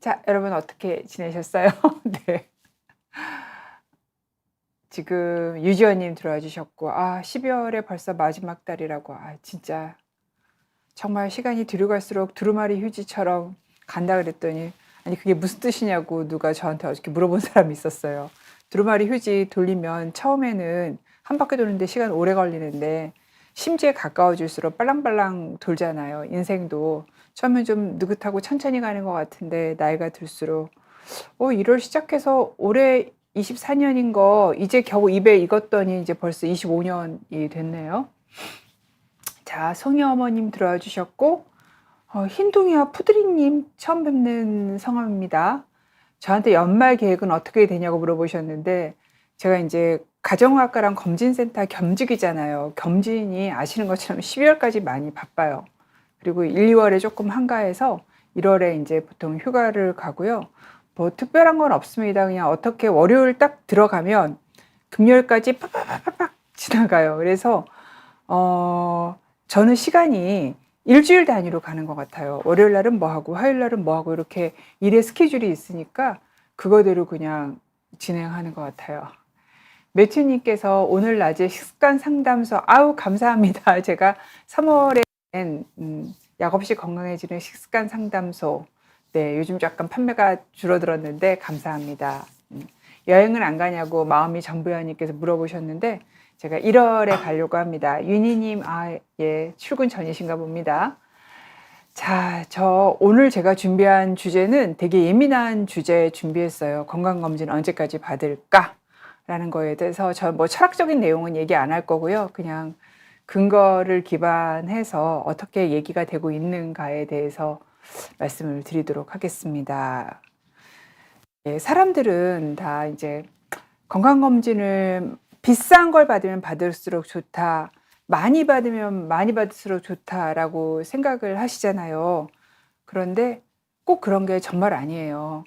자, 여러분 어떻게 지내셨어요? 네. 지금 유지원님 들어와 주셨고, 12월에 벌써 마지막 달이라고. 진짜 정말 시간이 뒤로 갈수록 두루마리 휴지처럼 간다 그랬더니, 아니, 그게 무슨 뜻이냐고 누가 저한테 어저께 물어본 사람이 있었어요. 두루마리 휴지 돌리면 처음에는 한 바퀴 도는데 시간 오래 걸리는데, 심지에 가까워질수록 빨랑빨랑 돌잖아요. 인생도. 처음엔 좀 느긋하고 천천히 가는 것 같은데, 나이가 들수록 1월 시작해서 올해 24년인 거 이제 겨우 입에 익었더니 이제 벌써 25년이 됐네요. 자, 송이 어머님 들어와 주셨고, 흰둥이와 푸드리님 처음 뵙는 성함입니다. 저한테 연말 계획은 어떻게 되냐고 물어보셨는데, 제가 이제 가정의학과랑 검진센터 겸직이잖아요. 겸진이 아시는 것처럼 12월까지 많이 바빠요. 그리고 1, 2월에 조금 한가해서 1월에 이제 보통 휴가를 가고요. 뭐 특별한 건 없습니다. 그냥 어떻게 월요일 딱 들어가면 금요일까지 팍팍팍팍 지나가요. 그래서 저는 시간이 일주일 단위로 가는 것 같아요. 월요일 날은 뭐 하고 화요일 날은 뭐 하고 이렇게 일의 스케줄이 있으니까 그거대로 그냥 진행하는 것 같아요. 매튜님께서 오늘 낮에 식습관 상담소 감사합니다. 제가 3월에 약 없이 건강해지는 식습관 상담소, 네, 요즘 약간 판매가 줄어들었는데 감사합니다. 여행은 안 가냐고 마음이 전부연님께서 물어보셨는데 제가 1월에 가려고 합니다. 윤희님, 예, 출근 전이신가 봅니다. 자, 오늘 제가 준비한 주제는 되게 예민한 주제 준비했어요. 건강검진 언제까지 받을까? 라는 거에 대해서 저 뭐 철학적인 내용은 얘기 안 할 거고요. 그냥 근거를 기반해서 어떻게 얘기가 되고 있는가에 대해서 말씀을 드리도록 하겠습니다. 예, 사람들은 다 이제 건강검진을 비싼 걸 받으면 받을수록 좋다, 많이 받으면 많이 받을수록 좋다라고 생각을 하시잖아요. 그런데 꼭 그런 게 정말 아니에요.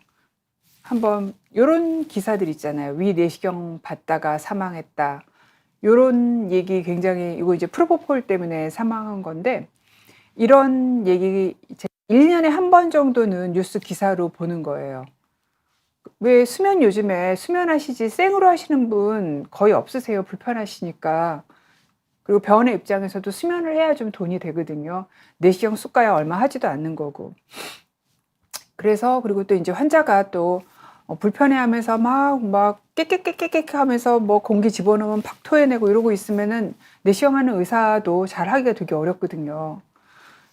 한번 요런 기사들 있잖아요. 위 내시경 받다가 사망했다. 요런 얘기 굉장히, 이거 이제 프로포폴 때문에 사망한 건데, 이런 얘기 1년에 한 번 정도는 뉴스 기사로 보는 거예요. 왜 요즘에 수면하시지 생으로 하시는 분 거의 없으세요. 불편하시니까. 그리고 병원의 입장에서도 수면을 해야 좀 돈이 되거든요. 내시경 숫가야 얼마 하지도 않는 거고. 그래서 그리고 또 이제 환자가 또 불편해하면서 막 깨깨깨깨깨 하면서 뭐 공기 집어넣으면 팍 토해내고 이러고 있으면은 내시경하는 의사도 잘 하기가 되게 어렵거든요.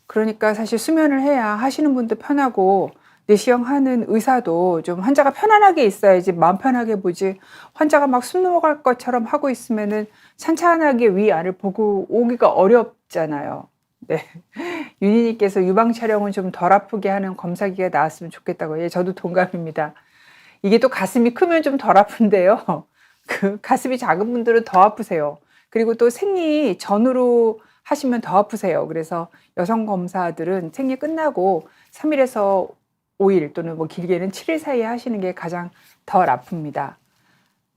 그러니까 사실 수면을 해야 하시는 분도 편하고 내시경하는 의사도 좀 환자가 편안하게 있어야지 마음 편하게 보지, 환자가 막 숨 넘어갈 것처럼 하고 있으면은 찬찬하게 위아래를 보고 오기가 어렵잖아요. 네. 윤희님께서 유방 촬영은 좀 덜 아프게 하는 검사기가 나왔으면 좋겠다고. 예, 저도 동감입니다. 이게 또 가슴이 크면 좀 덜 아픈데요. 그 가슴이 작은 분들은 더 아프세요. 그리고 또 생리 전후로 하시면 더 아프세요. 그래서 여성 검사들은 생리 끝나고 3일에서 5일 또는 뭐 길게는 7일 사이에 하시는 게 가장 덜 아픕니다.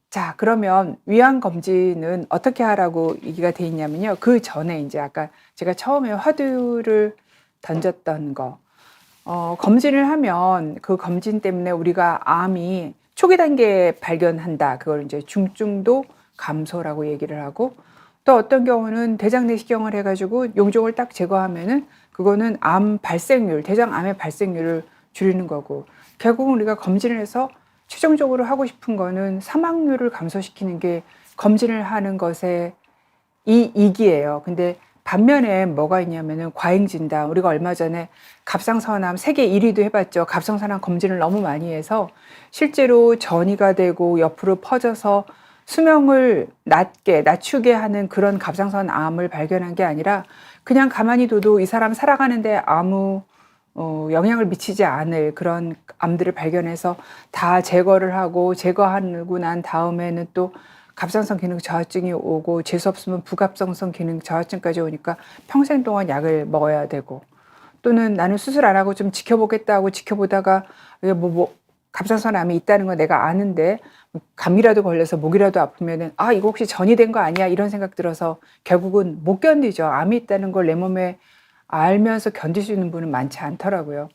자, 그러면 위안 검진은 어떻게 하라고 얘기가 돼 있냐면요. 그 전에 이제 아까 제가 처음에 화두를 던졌던 거. 검진을 하면 그 검진 때문에 우리가 암이 초기 단계에 발견한다. 그걸 이제 중증도 감소라고 얘기를 하고, 또 어떤 경우는 대장 내시경을 해가지고 용종을 딱 제거하면은 그거는 암 발생률, 대장암의 발생률을 줄이는 거고, 결국은 우리가 검진을 해서 최종적으로 하고 싶은 거는 사망률을 감소시키는 게 검진을 하는 것의 이익이에요. 근데 반면에 뭐가 있냐면은 과잉진단. 우리가 얼마 전에 갑상선암 세계 1위도 해봤죠. 갑상선암 검진을 너무 많이 해서 실제로 전이가 되고 옆으로 퍼져서 수명을 낮추게 하는 그런 갑상선암을 발견한 게 아니라 그냥 가만히 둬도 이 사람 살아가는데 아무 영향을 미치지 않을 그런 암들을 발견해서 다 제거를 하고, 제거하고 난 다음에는 또 갑상선 기능 저하증이 오고, 재수 없으면 부갑상선 기능 저하증까지 오니까 평생 동안 약을 먹어야 되고, 또는 나는 수술 안 하고 좀 지켜보겠다고 지켜보다가 갑상선암이 있다는 거 내가 아는데 감이라도 걸려서 목이라도 아프면은 이거 혹시 전이 된 거 아니야 이런 생각 들어서 결국은 못 견디죠. 암이 있다는 걸 내 몸에 알면서 견딜 수 있는 분은 많지 않더라고요.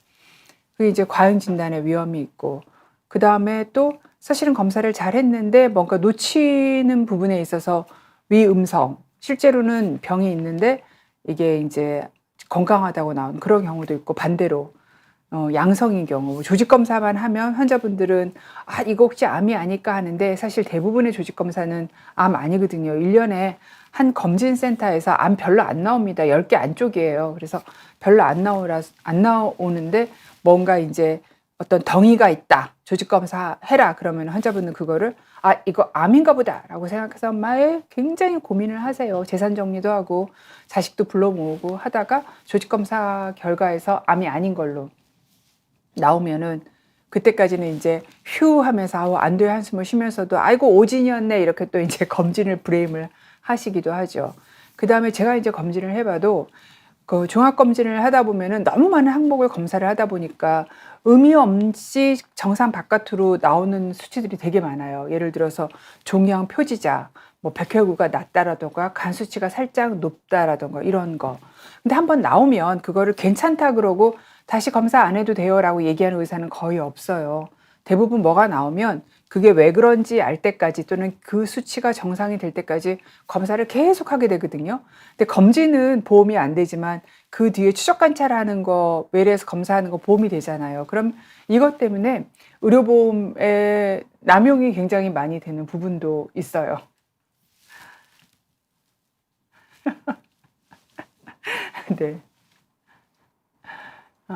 그게 이제 과잉 진단의 위험이 있고, 그 다음에 또 사실은 검사를 잘 했는데 뭔가 놓치는 부분에 있어서 위음성, 실제로는 병이 있는데 이게 이제 건강하다고 나온 그런 경우도 있고, 반대로 양성인 경우, 조직 검사만 하면 환자분들은 아, 이거 혹시 암이 아닐까 하는데, 사실 대부분의 조직 검사는 암 아니거든요. 1년에 한 검진센터에서 암 별로 안 나옵니다. 10개 안쪽이에요. 그래서 별로 안 나오는데 뭔가 이제 어떤 덩이가 있다, 조직 검사 해라 그러면 환자분은 그거를 아, 이거 암인가 보다라고 생각해서 엄마의 굉장히 고민을 하세요. 재산 정리도 하고 자식도 불러 모으고 하다가 조직 검사 결과에서 암이 아닌 걸로 나오면은, 그때까지는 이제 휴 하면서 아우 안 돼요 한숨을 쉬면서도 아이고 오진이었네 이렇게 또 이제 검진을 브레임을 하시기도 하죠. 그 다음에 제가 이제 검진을 해봐도 그 종합 검진을 하다 보면은 너무 많은 항목을 검사를 하다 보니까 의미 없이 정상 바깥으로 나오는 수치들이 되게 많아요. 예를 들어서 종양 표지자, 뭐 백혈구가 낮다라던가 간 수치가 살짝 높다라던가 이런 거. 근데 한번 나오면 그거를 괜찮다 그러고 다시 검사 안 해도 돼요라고 얘기하는 의사는 거의 없어요. 대부분 뭐가 나오면 그게 왜 그런지 알 때까지, 또는 그 수치가 정상이 될 때까지 검사를 계속 하게 되거든요. 근데 검진은 보험이 안 되지만 그 뒤에 추적 관찰하는 거, 외래에서 검사하는 거 보험이 되잖아요. 그럼 이것 때문에 의료보험에 남용이 굉장히 많이 되는 부분도 있어요. 네.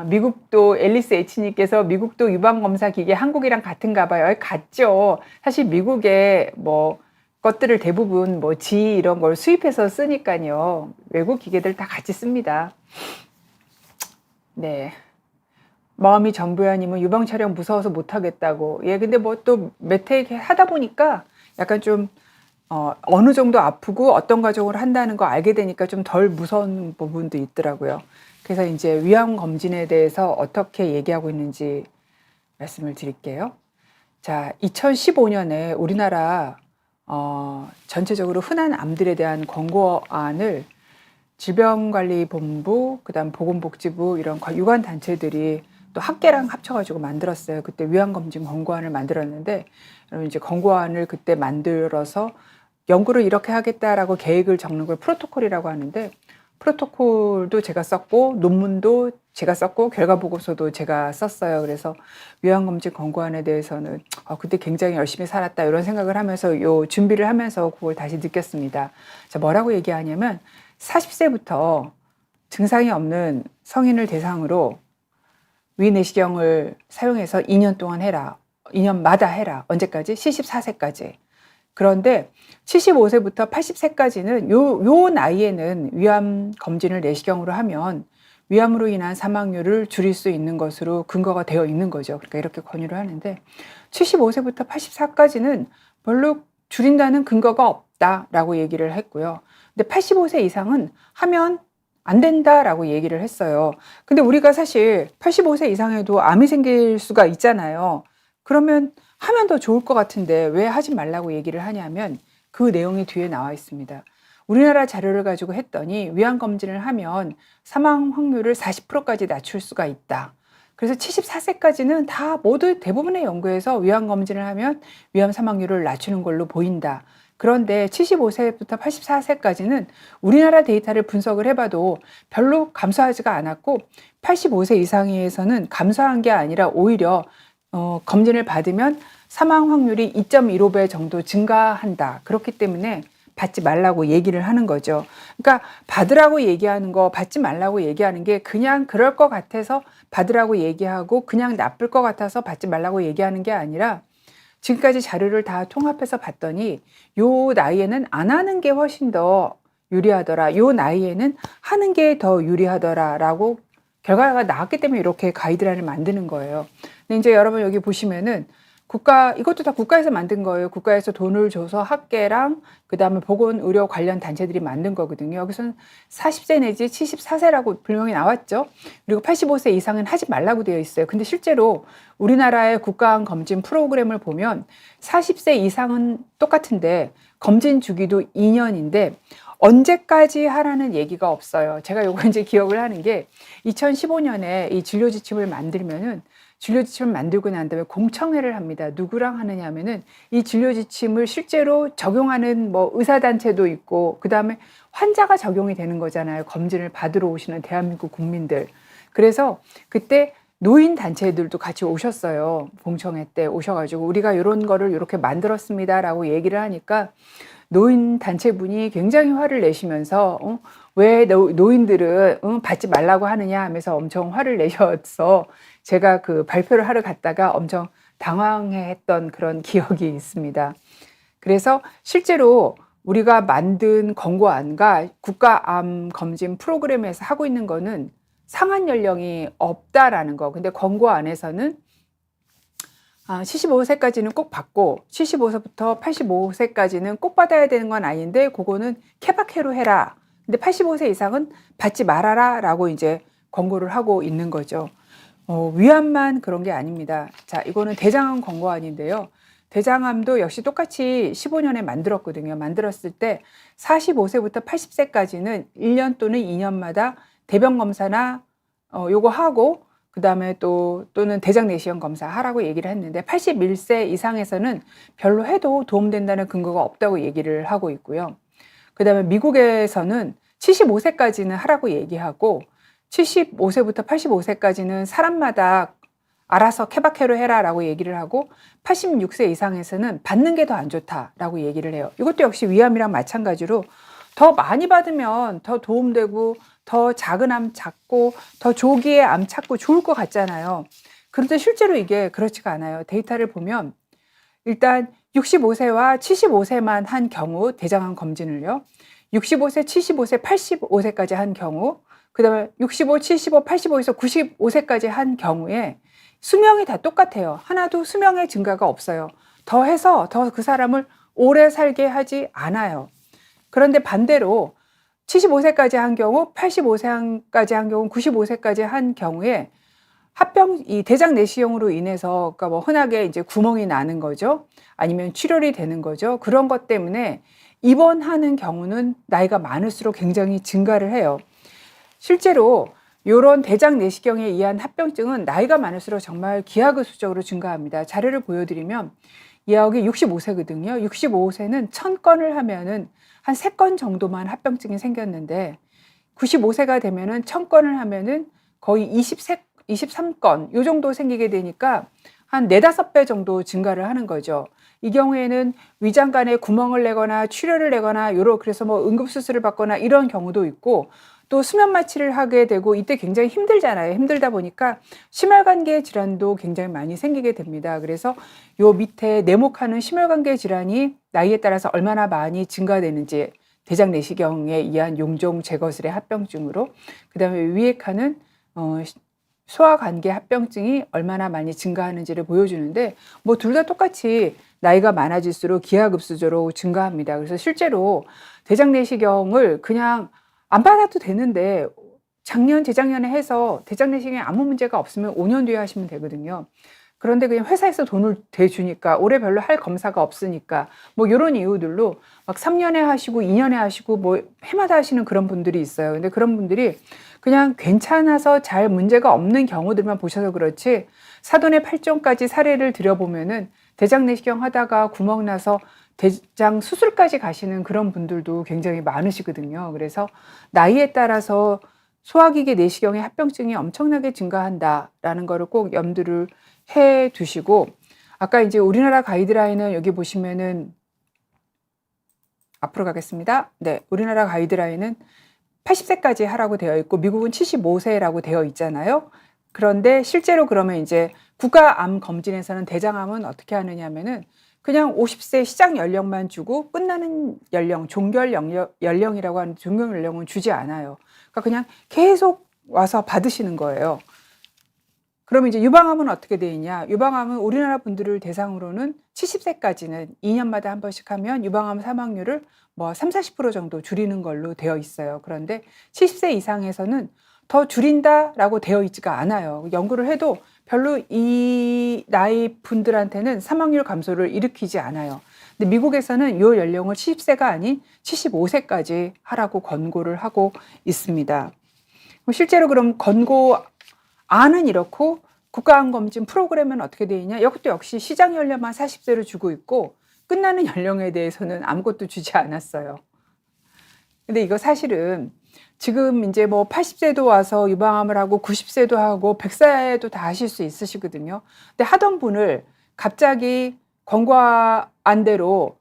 미국도 앨리스 H님께서 미국도 유방검사 기계 한국이랑 같은가 봐요. 같죠. 사실 미국의 뭐 것들을 대부분 뭐 지 이런 걸 수입해서 쓰니까요. 외국 기계들 다 같이 씁니다. 네. 마음이 전부야님은 유방 촬영 무서워서 못하겠다고. 예, 근데 뭐 또 매택 하다 보니까 약간 좀 어느 정도 아프고 어떤 과정으로 한다는 거 알게 되니까 좀 덜 무서운 부분도 있더라고요. 그래서 이제 위암 검진에 대해서 어떻게 얘기하고 있는지 말씀을 드릴게요. 자, 2015년에 우리나라 전체적으로 흔한 암들에 대한 권고안을 질병관리본부, 그다음 보건복지부 이런 유관 단체들이 또 학계랑 합쳐가지고 만들었어요. 그때 위암검진 권고안을 만들었는데, 이제 권고안을 그때 만들어서 연구를 이렇게 하겠다라고 계획을 적는 걸 프로토콜이라고 하는데, 프로토콜도 제가 썼고 논문도 제가 썼고 결과 보고서도 제가 썼어요. 그래서 위암검진 권고안에 대해서는 그때 굉장히 열심히 살았다 이런 생각을 하면서 요 준비를 하면서 그걸 다시 느꼈습니다. 자, 뭐라고 얘기하냐면 40세부터 증상이 없는 성인을 대상으로 위내시경을 사용해서 2년 동안 해라. 2년마다 해라. 언제까지? 74세까지. 그런데 75세부터 80세까지는 요 나이에는 위암 검진을 내시경으로 하면 위암으로 인한 사망률을 줄일 수 있는 것으로 근거가 되어 있는 거죠. 그러니까 이렇게 권유를 하는데 75세부터 84까지는 별로 줄인다는 근거가 없다라고 얘기를 했고요. 근데 85세 이상은 하면 안 된다라고 얘기를 했어요. 근데 우리가 사실 85세 이상에도 암이 생길 수가 있잖아요. 그러면 하면 더 좋을 것 같은데 왜 하지 말라고 얘기를 하냐면 그 내용이 뒤에 나와 있습니다. 우리나라 자료를 가지고 했더니 위암 검진을 하면 사망 확률을 40%까지 낮출 수가 있다. 그래서 74세까지는 다 모두 대부분의 연구에서 위암 검진을 하면 위암 사망률을 낮추는 걸로 보인다. 그런데 75세부터 84세까지는 우리나라 데이터를 분석을 해봐도 별로 감소하지가 않았고 85세 이상에서는 감소한 게 아니라 오히려 검진을 받으면 사망 확률이 2.15배 정도 증가한다. 그렇기 때문에 받지 말라고 얘기를 하는 거죠. 그러니까 받으라고 얘기하는 거, 받지 말라고 얘기하는 게 그냥 그럴 것 같아서 받으라고 얘기하고 그냥 나쁠 것 같아서 받지 말라고 얘기하는 게 아니라 지금까지 자료를 다 통합해서 봤더니 요 나이에는 안 하는 게 훨씬 더 유리하더라. 요 나이에는 하는 게 더 유리하더라라고 결과가 나왔기 때문에 이렇게 가이드라인을 만드는 거예요. 근데 이제 여러분 여기 보시면은 이것도 다 국가에서 만든 거예요. 국가에서 돈을 줘서 학계랑 그다음에 보건의료 관련 단체들이 만든 거거든요. 여기서는 40세 내지 74세라고 분명히 나왔죠. 그리고 85세 이상은 하지 말라고 되어 있어요. 근데 실제로 우리나라의 국가암 검진 프로그램을 보면 40세 이상은 똑같은데 검진 주기도 2년인데 언제까지 하라는 얘기가 없어요. 제가 요거 이제 기억을 하는 게 2015년에 이 진료 지침을 만들면은 진료 지침을 만들고 난 다음에 공청회를 합니다. 누구랑 하느냐 하면은 이 진료 지침을 실제로 적용하는 뭐 의사단체도 있고 그다음에 환자가 적용이 되는 거잖아요. 검진을 받으러 오시는 대한민국 국민들. 그래서 그때 노인 단체들도 같이 오셨어요. 공청회 때 오셔가지고 우리가 이런 거를 이렇게 만들었습니다라고 얘기를 하니까 노인 단체분이 굉장히 화를 내시면서 왜 노인들은 받지 말라고 하느냐 하면서 엄청 화를 내셔서 제가 그 발표를 하러 갔다가 엄청 당황했던 그런 기억이 있습니다. 그래서 실제로 우리가 만든 권고안과 국가암 검진 프로그램에서 하고 있는 거는 상한 연령이 없다라는 거. 근데 권고안에서는 75세까지는 꼭 받고 75세부터 85세까지는 꼭 받아야 되는 건 아닌데 그거는 케바케로 해라. 근데 85세 이상은 받지 말아라 라고 이제 권고를 하고 있는 거죠. 위암만 그런 게 아닙니다. 자, 이거는 대장암 권고안인데요. 대장암도 역시 똑같이 15년에 만들었거든요. 만들었을 때 45세부터 80세까지는 1년 또는 2년마다 대변 검사나 요거 하고 그다음에 또는 대장 내시경 검사 하라고 얘기를 했는데 81세 이상에서는 별로 해도 도움된다는 근거가 없다고 얘기를 하고 있고요. 그다음에 미국에서는 75세까지는 하라고 얘기하고 75세부터 85세까지는 사람마다 알아서 케바케로 해라라고 얘기를 하고 86세 이상에서는 받는 게 더 안 좋다라고 얘기를 해요. 이것도 역시 위암이랑 마찬가지로 더 많이 받으면 더 도움되고 더 작은 암 찾고 더 조기에 암 찾고 좋을 것 같잖아요. 그런데 실제로 이게 그렇지가 않아요. 데이터를 보면 일단 65세와 75세만 한 경우 대장암 검진을요. 65세, 75세, 85세까지 한 경우 그 다음에 65, 75, 85에서 95세까지 한 경우에 수명이 다 똑같아요. 하나도 수명의 증가가 없어요. 더 해서 더 그 사람을 오래 살게 하지 않아요. 그런데 반대로 75세까지 한 경우, 85세까지 한 경우, 95세까지 한 경우에 이 대장 내시경으로 인해서, 그러니까 뭐 흔하게 이제 구멍이 나는 거죠. 아니면 출혈이 되는 거죠. 그런 것 때문에 입원하는 경우는 나이가 많을수록 굉장히 증가를 해요. 실제로 이런 대장 내시경에 의한 합병증은 나이가 많을수록 정말 기하급수적으로 증가합니다. 자료를 보여드리면 여기 65세거든요. 65세는 1000건을 하면은 한 3건 정도만 합병증이 생겼는데 95세가 되면은 1000건을 하면은 거의 23건 요 정도 생기게 되니까 한 4-5배 정도 증가를 하는 거죠. 이 경우에는 위장관에 구멍을 내거나 출혈을 내거나 그래서 뭐 응급수술을 받거나 이런 경우도 있고 또 수면 마취를 하게 되고 이때 굉장히 힘들잖아요. 힘들다 보니까 심혈관계 질환도 굉장히 많이 생기게 됩니다. 그래서 요 밑에 내목하는 심혈관계 질환이 나이에 따라서 얼마나 많이 증가되는지 대장 내시경에 의한 용종 제거술의 합병증으로 그다음에 위에 칸은 소화관계 합병증이 얼마나 많이 증가하는지를 보여주는데 뭐 둘 다 똑같이 나이가 많아질수록 기하급수적으로 증가합니다. 그래서 실제로 대장 내시경을 그냥 안 받아도 되는데 작년, 재작년에 해서 대장 내시경에 아무 문제가 없으면 5년 뒤에 하시면 되거든요. 그런데 그냥 회사에서 돈을 대주니까 올해 별로 할 검사가 없으니까 뭐 이런 이유들로 막 3년에 하시고 2년에 하시고 뭐 해마다 하시는 그런 분들이 있어요. 근데 그런 분들이 그냥 괜찮아서 잘 문제가 없는 경우들만 보셔서 그렇지 사돈의 8종까지 사례를 들여보면은 대장 내시경 하다가 구멍 나서 대장 수술까지 가시는 그런 분들도 굉장히 많으시거든요. 그래서 나이에 따라서 소화기계 내시경의 합병증이 엄청나게 증가한다라는 거를 꼭 염두를 해 두시고 아까 이제 우리나라 가이드라인은 여기 보시면은 앞으로 가겠습니다. 네, 우리나라 가이드라인은 80세까지 하라고 되어 있고 미국은 75세라고 되어 있잖아요. 그런데 실제로 그러면 이제 국가암 검진에서는 대장암은 어떻게 하느냐면은 그냥 50세 시작 연령만 주고 끝나는 연령, 종결 연령이라고 하는 종결 연령은 주지 않아요. 그러니까 그냥 계속 와서 받으시는 거예요. 그러면 이제 유방암은 어떻게 돼 있냐? 유방암은 우리나라 분들을 대상으로는 70세까지는 2년마다 한 번씩 하면 유방암 사망률을 뭐 30-40% 정도 줄이는 걸로 되어 있어요. 그런데 70세 이상에서는 더 줄인다라고 되어 있지가 않아요. 연구를 해도 별로 이 나이 분들한테는 사망률 감소를 일으키지 않아요. 근데 미국에서는 이 연령을 70세가 아닌 75세까지 하라고 권고를 하고 있습니다. 실제로 그럼 권고안은 이렇고 국가암검진 프로그램은 어떻게 되어 있냐? 이것도 역시 시장 연령만 40세로 주고 있고 끝나는 연령에 대해서는 아무것도 주지 않았어요. 근데 이거 사실은 지금 이제 뭐 80세도 와서 유방암을 하고 90세도 하고 100세도 다 하실 수 있으시거든요. 근데 하던 분을 갑자기 권고안대로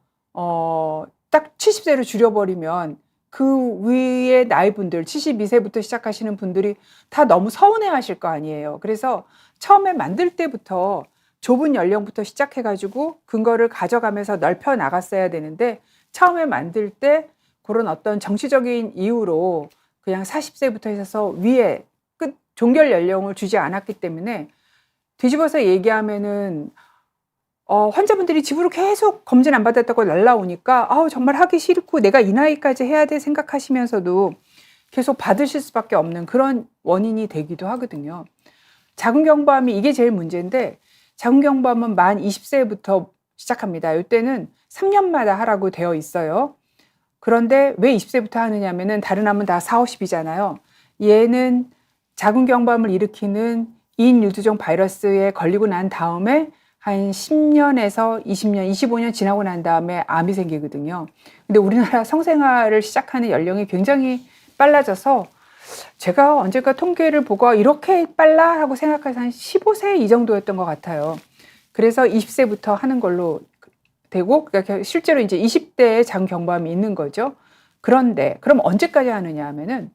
딱 70세로 줄여버리면 그 위에 나이분들 72세부터 시작하시는 분들이 다 너무 서운해 하실 거 아니에요. 그래서 처음에 만들 때부터 좁은 연령부터 시작해가지고 근거를 가져가면서 넓혀 나갔어야 되는데 처음에 만들 때 그런 어떤 정치적인 이유로 그냥 40세부터 해서 위에 끝 종결 연령을 주지 않았기 때문에 뒤집어서 얘기하면은 환자분들이 집으로 계속 검진 안 받았다고 날라오니까 정말 하기 싫고 내가 이 나이까지 해야 돼 생각하시면서도 계속 받으실 수밖에 없는 그런 원인이 되기도 하거든요. 자궁경부암이 이게 제일 문제인데 자궁경부암은 만 20세부터 시작합니다. 이때는 3년마다 하라고 되어 있어요. 그런데 왜 20세부터 하느냐면은 다른 암은 다 40, 50이잖아요. 얘는 자궁경부암을 일으키는 인유두종 바이러스에 걸리고 난 다음에 한 10년에서 20년, 25년 지나고 난 다음에 암이 생기거든요. 근데 우리나라 성생활을 시작하는 연령이 굉장히 빨라져서 제가 언젠가 통계를 보고 이렇게 빨라? 하고 생각해서 한 15세 이 정도였던 것 같아요. 그래서 20세부터 하는 걸로 되고, 그러니까 실제로 이제 20대에 자궁경부암이 있는 거죠. 그런데, 그럼 언제까지 하느냐 하면은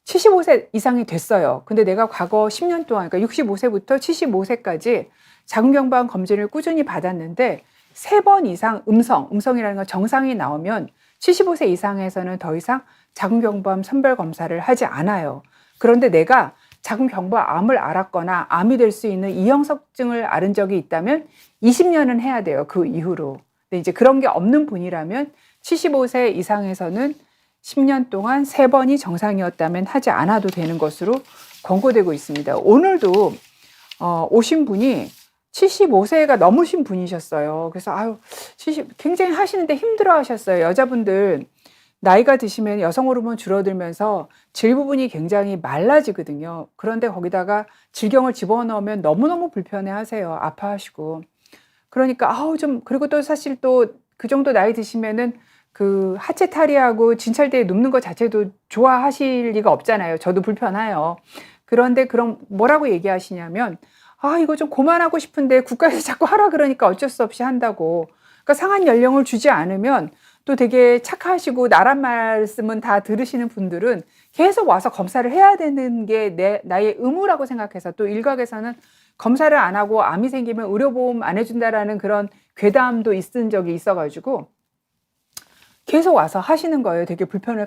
75세 이상이 됐어요. 근데 내가 과거 10년 동안, 그러니까 65세부터 75세까지 자궁경부암 검진을 꾸준히 받았는데 3번 이상 음성이라는 건 정상이 나오면 75세 이상에서는 더 이상 자궁경부암 선별 검사를 하지 않아요. 그런데 내가 자궁경부암을 앓았거나 암이 될 수 있는 이형성증을 앓은 적이 있다면 20년은 해야 돼요. 그 이후로. 근데 이제 그런 게 없는 분이라면 75세 이상에서는 10년 동안 3번이 정상이었다면 하지 않아도 되는 것으로 권고되고 있습니다. 오늘도 오신 분이 75세가 넘으신 분이셨어요. 그래서 굉장히 하시는데 힘들어 하셨어요. 여자분들 나이가 드시면 여성 호르몬 줄어들면서 질 부분이 굉장히 말라지거든요. 그런데 거기다가 질경을 집어넣으면 너무너무 불편해 하세요. 아파하시고. 그러니까 그리고 또 사실 또 그 정도 나이 드시면은 그 하체 탈의하고 진찰대에 눕는 것 자체도 좋아하실 리가 없잖아요. 저도 불편해요. 그런데 그럼 뭐라고 얘기하시냐면 이거 좀 그만하고 싶은데 국가에서 자꾸 하라 그러니까 어쩔 수 없이 한다고. 그러니까 상한 연령을 주지 않으면 또 되게 착하시고 나란 말씀은 다 들으시는 분들은 계속 와서 검사를 해야 되는 게 나의 의무라고 생각해서 또 일각에서는 검사를 안 하고 암이 생기면 의료보험 안 해준다라는 그런 괴담도 있은 적이 있어가지고 계속 와서 하시는 거예요. 되게 불편을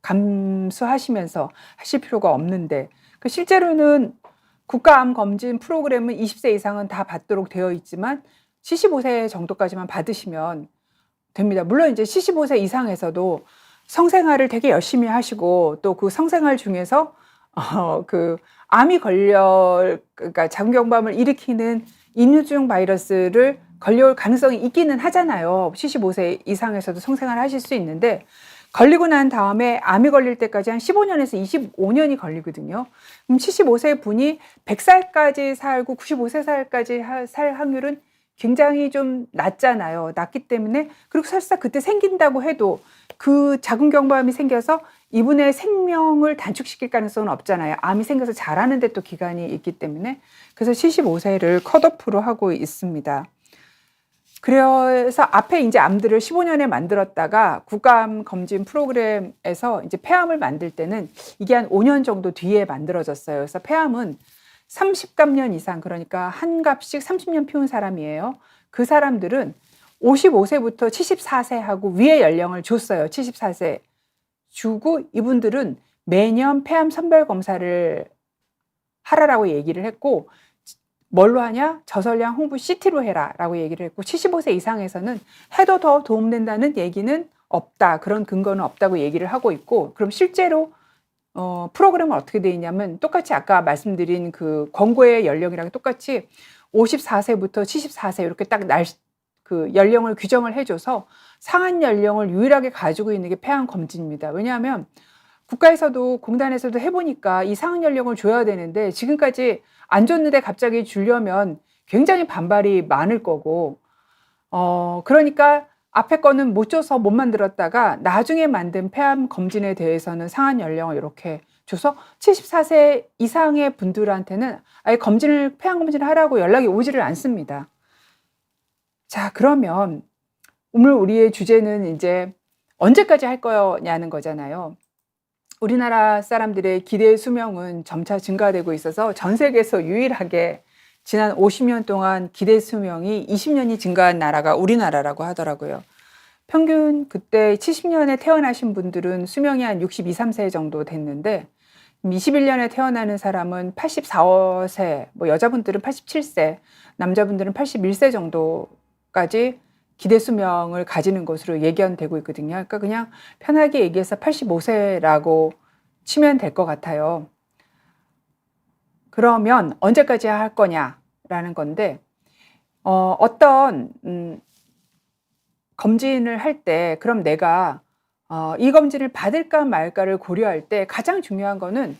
감수하시면서 하실 필요가 없는데 실제로는 국가암 검진 프로그램은 20세 이상은 다 받도록 되어 있지만 75세 정도까지만 받으시면 됩니다. 물론 이제 75세 이상에서도 성생활을 되게 열심히 하시고 또 그 성생활 중에서 그 암이 그러니까 자궁경부암을 일으키는 인유두종 바이러스를 걸려올 가능성이 있기는 하잖아요. 75세 이상에서도 성생활 하실 수 있는데 걸리고 난 다음에 암이 걸릴 때까지 한 15년에서 25년이 걸리거든요. 그럼 75세 분이 100살까지 살고 95세까지 살 확률은 굉장히 좀 낮잖아요. 낮기 때문에 그리고 설사 그때 생긴다고 해도 그 자궁경부암이 생겨서 이분의 생명을 단축시킬 가능성은 없잖아요. 암이 생겨서 자라는데 또 기간이 있기 때문에 그래서 75세를 컷오프로 하고 있습니다. 그래서 앞에 이제 암들을 15년에 만들었다가 국가암 검진 프로그램에서 이제 폐암을 만들 때는 이게 한 5년 정도 뒤에 만들어졌어요. 그래서 폐암은 30갑년 이상, 그러니까 한 갑씩 30년 피운 사람이에요. 그 사람들은 55세부터 74세 하고 위의 연령을 줬어요. 74세 주고 이분들은 매년 폐암 선별 검사를 하라라고 얘기를 했고 뭘로 하냐? 저설량 홍부 CT로 해라 라고 얘기를 했고 75세 이상에서는 해도 더 도움된다는 얘기는 없다. 그런 근거는 없다고 얘기를 하고 있고 그럼 실제로 프로그램은 어떻게 되어 있냐면 똑같이 아까 말씀드린 그 권고의 연령이랑 똑같이 54세부터 74세 이렇게 딱 그 연령을 규정을 해줘서 상한 연령을 유일하게 가지고 있는 게 폐암 검진입니다. 왜냐하면 국가에서도 공단에서도 해보니까 이 상한 연령을 줘야 되는데 지금까지 안 줬는데 갑자기 주려면 굉장히 반발이 많을 거고, 그러니까 앞에 거는 못 줘서 못 만들었다가 나중에 만든 폐암 검진에 대해서는 상한 연령을 이렇게 줘서 74세 이상의 분들한테는 아예 폐암 검진을 하라고 연락이 오지를 않습니다. 자, 그러면 오늘 우리의 주제는 이제 언제까지 할 거냐는 거잖아요. 우리나라 사람들의 기대 수명은 점차 증가되고 있어서 전 세계에서 유일하게 지난 50년 동안 기대 수명이 20년이 증가한 나라가 우리나라라고 하더라고요. 평균 그때 70년에 태어나신 분들은 수명이 한 62, 3세 정도 됐는데 21년에 태어나는 사람은 84세, 뭐 여자분들은 87세, 남자분들은 81세 정도까지 기대 수명을 가지는 것으로 예견되고 있거든요. 그러니까 그냥 편하게 얘기해서 85세라고 치면 될 것 같아요. 그러면 언제까지 할 거냐라는 건데, 어떤 검진을 할 때 그럼 내가 이 검진을 받을까 말까를 고려할 때 가장 중요한 거는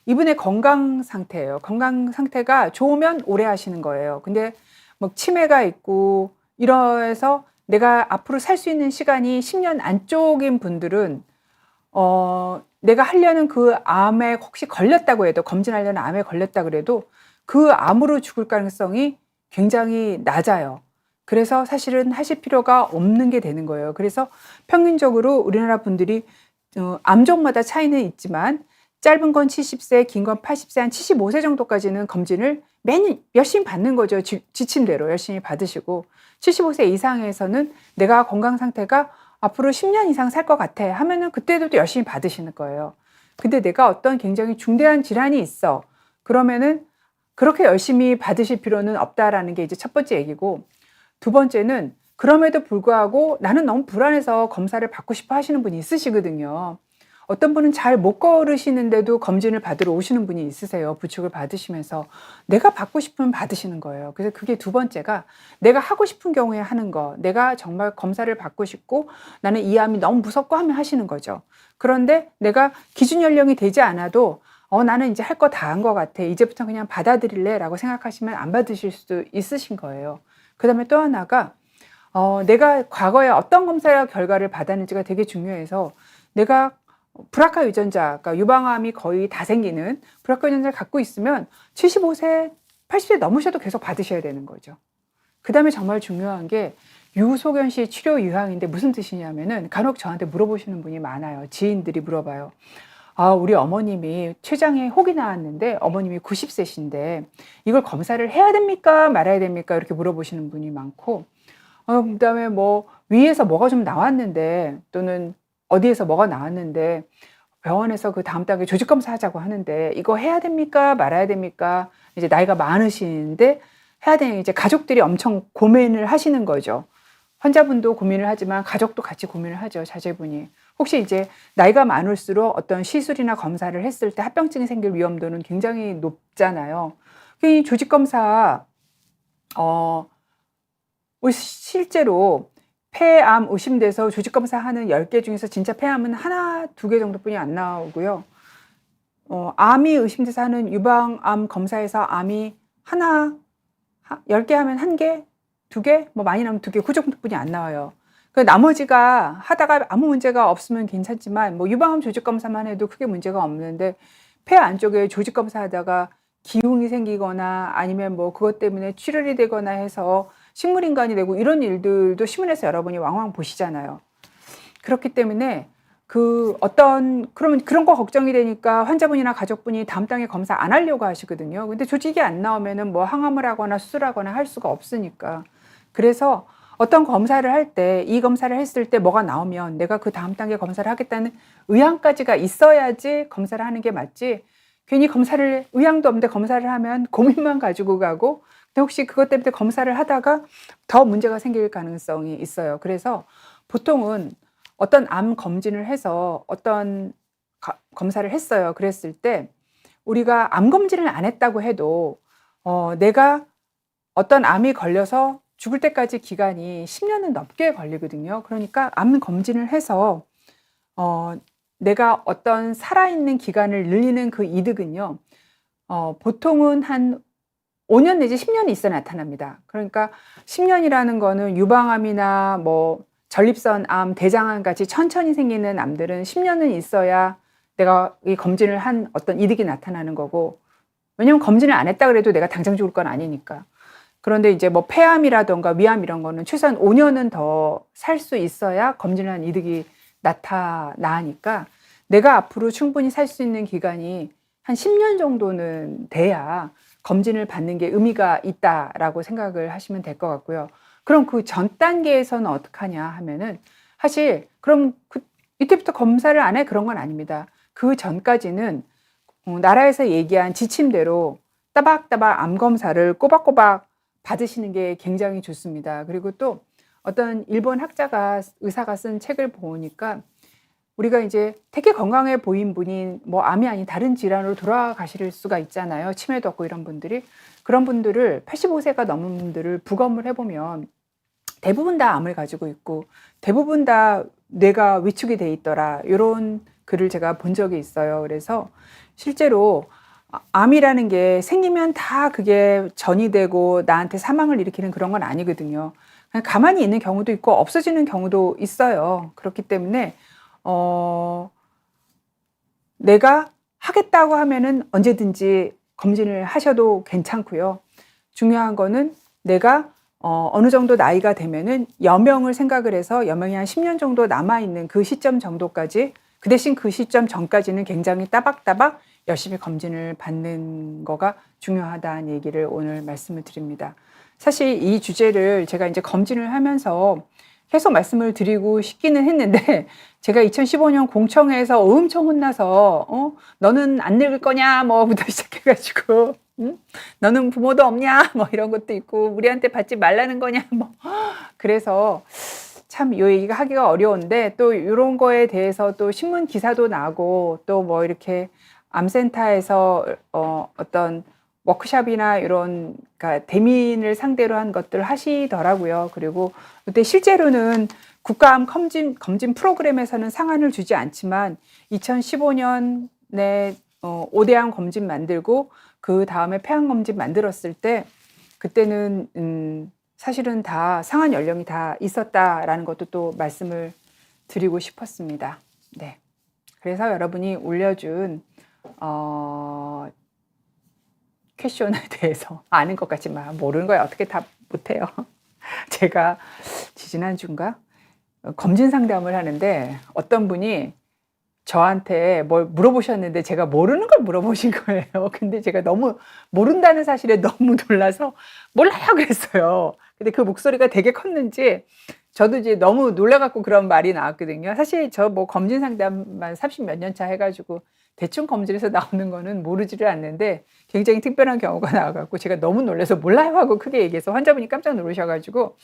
이분의 건강 상태예요. 건강 상태가 좋으면 오래 하시는 거예요. 근데 뭐 치매가 있고 이래서 내가 앞으로 살 수 있는 시간이 10년 안쪽인 분들은 내가 하려는 그 암에 혹시 걸렸다고 해도, 검진하려는 암에 걸렸다 그래도 그 암으로 죽을 가능성이 굉장히 낮아요. 그래서 사실은 하실 필요가 없는 게 되는 거예요. 그래서 평균적으로 우리나라 분들이 암종마다 차이는 있지만 짧은 건 70세, 긴 건 80세, 한 75세 정도까지는 검진을 매년 열심히 받는 거죠. 지친 대로 열심히 받으시고, 75세 이상에서는 내가 건강 상태가 앞으로 10년 이상 살 것 같아 하면은 그때도 또 열심히 받으시는 거예요. 근데 내가 어떤 굉장히 중대한 질환이 있어. 그러면은 그렇게 열심히 받으실 필요는 없다라는 게 이제 첫 번째 얘기고, 두 번째는 그럼에도 불구하고 나는 너무 불안해서 검사를 받고 싶어 하시는 분이 있으시거든요. 어떤 분은 잘 못 걸으시는데도 검진을 받으러 오시는 분이 있으세요. 부축을 받으시면서 내가 받고 싶으면 받으시는 거예요. 그래서 그게 두 번째가 내가 하고 싶은 경우에 하는 거, 내가 정말 검사를 받고 싶고 나는 이 암이 너무 무섭고 하면 하시는 거죠. 그런데 내가 기준 연령이 되지 않아도 나는 이제 할 거 다 한 것 같아, 이제부터 그냥 받아들일래 라고 생각하시면 안 받으실 수도 있으신 거예요. 그 다음에 또 하나가 내가 과거에 어떤 검사 결과를 받았는지가 되게 중요해서, 내가 브라카 유전자, 그러니까 유방암이 거의 다 생기는 브라카 유전자를 갖고 있으면 75세, 80세 넘으셔도 계속 받으셔야 되는 거죠. 그 다음에 정말 중요한 게 유소견시 치료 유형인데 무슨 뜻이냐면은, 간혹 저한테 물어보시는 분이 많아요. 지인들이 물어봐요. 우리 어머님이 췌장에 혹이 나왔는데 어머님이 90세신데 이걸 검사를 해야 됩니까 말아야 됩니까 이렇게 물어보시는 분이 많고, 그다음에 뭐 위에서 뭐가 좀 나왔는데, 또는 어디에서 뭐가 나왔는데 병원에서 그 다음 단계 조직 검사 하자고 하는데 이거 해야 됩니까 말아야 됩니까, 이제 나이가 많으시는데 해야 되는, 이제 가족들이 엄청 고민을 하시는 거죠. 환자분도 고민을 하지만 가족도 같이 고민을 하죠. 자제분이 혹시 이제 나이가 많을수록 어떤 시술이나 검사를 했을 때 합병증이 생길 위험도는 굉장히 높잖아요. 이 조직 검사 실제로 폐암 의심돼서 조직 검사하는 10개 중에서 진짜 폐암은 하나, 2개 정도뿐이 안 나오고요. 암이 의심돼서 하는 유방암 검사에서 암이 하나, 10개 하면 1개, 2개, 뭐 많이 나오면 2개, 그 정도뿐이 안 나와요. 그 나머지가 하다가 아무 문제가 없으면 괜찮지만, 뭐 유방암 조직 검사만 해도 크게 문제가 없는데 폐 안쪽에 조직 검사하다가 기흉이 생기거나 아니면 뭐 그것 때문에 출혈이 되거나 해서 식물인간이 되고 이런 일들도 신문에서 여러분이 왕왕 보시잖아요. 그렇기 때문에 그러면 그런 거 걱정이 되니까 환자분이나 가족분이 다음 단계 검사 안 하려고 하시거든요. 근데 조직이 안 나오면은 뭐 항암을 하거나 수술하거나 할 수가 없으니까. 그래서 어떤 검사를 할 때, 이 검사를 했을 때 뭐가 나오면 내가 그 다음 단계 검사를 하겠다는 의향까지가 있어야지 검사를 하는 게 맞지, 괜히 의향도 없는데 검사를 하면 고민만 가지고 가고, 근데 혹시 그것 때문에 검사를 하다가 더 문제가 생길 가능성이 있어요. 그래서 보통은 어떤 암 검진을 해서 어떤 검사를 했어요. 그랬을 때 우리가 암 검진을 안 했다고 해도 내가 어떤 암이 걸려서 죽을 때까지 기간이 10년은 넘게 걸리거든요. 그러니까 암 검진을 해서 내가 어떤 살아있는 기간을 늘리는 그 이득은요. 보통은 한 5년 내지 10년이 있어 나타납니다. 그러니까 10년이라는 거는 유방암이나 뭐 전립선 암, 대장암 같이 천천히 생기는 암들은 10년은 있어야 내가 이 검진을 한 어떤 이득이 나타나는 거고, 왜냐면 검진을 안 했다 그래도 내가 당장 죽을 건 아니니까. 그런데 이제 뭐 폐암이라던가 위암 이런 거는 최소한 5년은 더 살 수 있어야 검진을 한 이득이 나타나니까 내가 앞으로 충분히 살 수 있는 기간이 한 10년 정도는 돼야 검진을 받는 게 의미가 있다라고 생각을 하시면 될 것 같고요. 그럼 그 전 단계에서는 어떻게 하냐 하면은 사실 그럼 이때부터 검사를 안 해? 그런 건 아닙니다. 그 전까지는 나라에서 얘기한 지침대로 따박따박 암 검사를 꼬박꼬박 받으시는 게 굉장히 좋습니다. 그리고 또 어떤 일본 의사가 쓴 책을 보니까 우리가 이제 되게 건강해 보인 분이 뭐 암이 아닌 다른 질환으로 돌아가실 수가 있잖아요. 치매도 없고 이런 분들이. 그런 분들을 85세가 넘은 분들을 부검을 해보면 대부분 다 암을 가지고 있고 대부분 다 뇌가 위축이 돼 있더라. 이런 글을 제가 본 적이 있어요. 그래서 실제로 암이라는 게 생기면 다 그게 전이 되고 나한테 사망을 일으키는 그런 건 아니거든요. 그냥 가만히 있는 경우도 있고 없어지는 경우도 있어요. 그렇기 때문에 내가 하겠다고 하면은 언제든지 검진을 하셔도 괜찮고요. 중요한 거는 내가 어느 정도 나이가 되면은 여명을 생각을 해서 여명이 한 10년 정도 남아있는 그 시점 정도까지, 그 대신 그 시점 전까지는 굉장히 따박따박 열심히 검진을 받는 거가 중요하다는 얘기를 오늘 말씀을 드립니다. 사실 이 주제를 제가 이제 검진을 하면서 계속 말씀을 드리고 싶기는 했는데 제가 2015년 공청회에서 엄청 혼나서 너는 안 늙을 거냐 뭐부터 시작해가지고 너는 부모도 없냐 뭐 이런 것도 있고 우리한테 받지 말라는 거냐 뭐 그래서 참 이 얘기가 하기가 어려운데 또 이런 거에 대해서 또 신문 기사도 나고 또 뭐 이렇게 암센터에서 어떤 워크숍이나 이런 그러니까 대민을 상대로 한 것들 하시더라고요. 그리고 그때 실제로는 국가암 검진 프로그램에서는 상한을 주지 않지만 2015년에 5대암 검진 만들고 그 다음에 폐암 검진 만들었을 때 그때는 사실은 다 상한 연령이 다 있었다라는 것도 또 말씀을 드리고 싶었습니다. 네. 그래서 여러분이 올려준 퀘션에 대해서 아는 것 같지만 모르는 거야 어떻게 다 못해요. 제가 지난주인가 검진 상담을 하는데 어떤 분이 저한테 뭘 물어보셨는데 제가 모르는 걸 물어보신 거예요. 근데 제가 너무 모른다는 사실에 너무 놀라서 몰라요 그랬어요. 근데 그 목소리가 되게 컸는지 저도 이제 너무 놀라갖고 그런 말이 나왔거든요. 사실 저 뭐 검진 상담만 30 몇 년 차 해가지고 대충 검진에서 나오는 거는 모르지를 않는데 굉장히 특별한 경우가 나와갖고 제가 너무 놀라서 몰라요 하고 크게 얘기해서 환자분이 깜짝 놀라셔가지고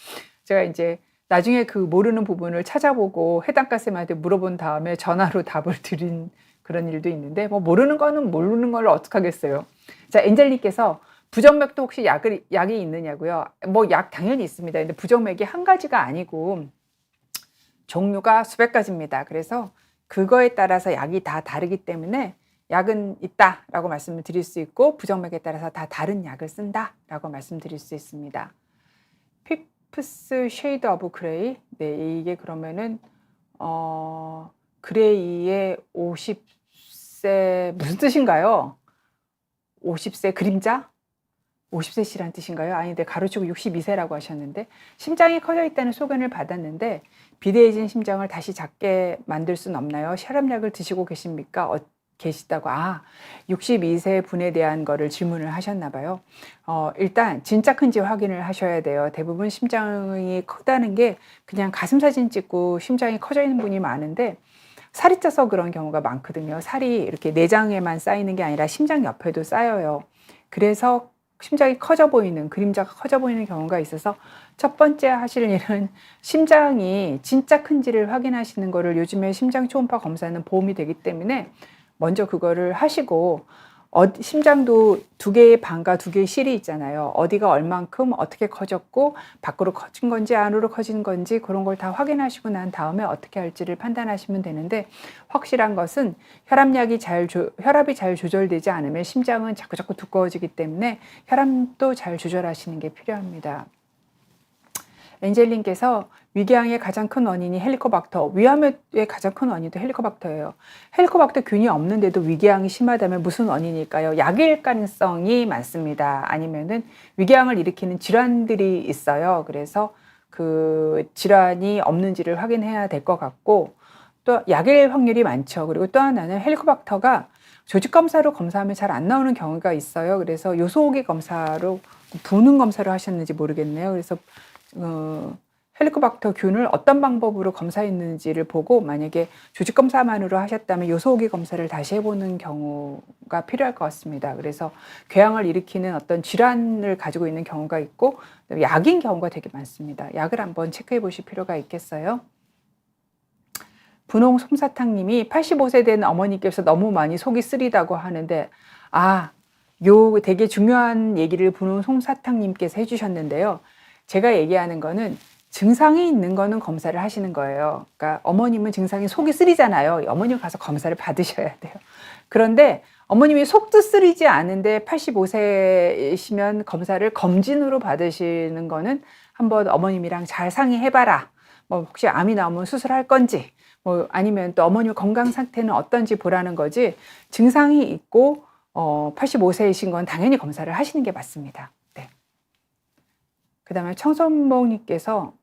제가 이제 나중에 그 모르는 부분을 찾아보고 해당과 쌤한테 물어본 다음에 전화로 답을 드린 그런 일도 있는데 뭐 모르는 거는 모르는 걸 어떡하겠어요. 자, 엔젤님께서 부정맥도 혹시 약이 있느냐고요? 뭐 약 당연히 있습니다. 근데 부정맥이 한 가지가 아니고 종류가 수백 가지입니다. 그래서 그거에 따라서 약이 다 다르기 때문에 약은 있다라고 말씀을 드릴 수 있고 부정맥에 따라서 다 다른 약을 쓴다라고 말씀드릴 수 있습니다. 피프스 쉐이드 오브 그레이. 네, 이게 그러면은 그레이의 50세 무슨 뜻인가요? 50세 그림자? 50세 씨란 뜻인가요? 아닌데 가로치고 62세라고 하셨는데 심장이 커져 있다는 소견을 받았는데 비대해진 심장을 다시 작게 만들 수는 없나요? 혈압약을 드시고 계십니까? 계시다고 62세 분에 대한 거를 질문을 하셨나 봐요. 일단 진짜 큰지 확인을 하셔야 돼요. 대부분 심장이 크다는 게 그냥 가슴 사진 찍고 심장이 커져 있는 분이 많은데 살이 쪄서 그런 경우가 많거든요. 살이 이렇게 내장에만 쌓이는 게 아니라 심장 옆에도 쌓여요. 그래서 심장이 커져 보이는, 그림자가 커져 보이는 경우가 있어서 첫 번째 하실 일은 심장이 진짜 큰지를 확인하시는 거를 요즘에 심장 초음파 검사는 보험이 되기 때문에 먼저 그거를 하시고 심장도 두 개의 반과 두 개의 실이 있잖아요. 어디가 얼만큼 어떻게 커졌고 밖으로 커진 건지 안으로 커진 건지 그런 걸 다 확인하시고 난 다음에 어떻게 할지를 판단하시면 되는데, 확실한 것은 혈압이 잘 조절되지 않으면 심장은 자꾸자꾸 두꺼워지기 때문에 혈압도 잘 조절하시는 게 필요합니다. 엔젤님께서 위궤양의 가장 큰 원인이 헬리코박터, 위암의 가장 큰 원인도 헬리코박터예요. 헬리코박터 균이 없는데도 위궤양이 심하다면 무슨 원인일까요? 약일 가능성이 많습니다. 아니면은 위궤양을 일으키는 질환들이 있어요. 그래서 그 질환이 없는지를 확인해야 될 것 같고, 또 약일 확률이 많죠. 그리고 또 하나는 헬리코박터가 조직 검사로 검사하면 잘 안 나오는 경우가 있어요. 그래서 요소호기 검사로, 부는 검사를 하셨는지 모르겠네요. 그래서 헬리코박터 균을 어떤 방법으로 검사했는지를 보고, 만약에 조직 검사만으로 하셨다면 요소호기 검사를 다시 해보는 경우가 필요할 것 같습니다. 그래서 궤양을 일으키는 어떤 질환을 가지고 있는 경우가 있고, 약인 경우가 되게 많습니다. 약을 한번 체크해 보실 필요가 있겠어요. 분홍 솜사탕님이 85세 된 어머니께서 너무 많이 속이 쓰리다고 하는데, 요 되게 중요한 얘기를 분홍 솜사탕님께서 해주셨는데요. 제가 얘기하는 거는 증상이 있는 거는 검사를 하시는 거예요. 그러니까 어머님은 증상이 속이 쓰리잖아요. 어머님 가서 검사를 받으셔야 돼요. 그런데 어머님이 속도 쓰리지 않은데 85세이시면 검사를 검진으로 받으시는 거는 한번 어머님이랑 잘 상의해봐라. 뭐 혹시 암이 나오면 수술할 건지, 뭐 아니면 또 어머님 건강 상태는 어떤지 보라는 거지, 증상이 있고 85세이신 건 당연히 검사를 하시는 게 맞습니다. 네. 그 다음에 청선봉님께서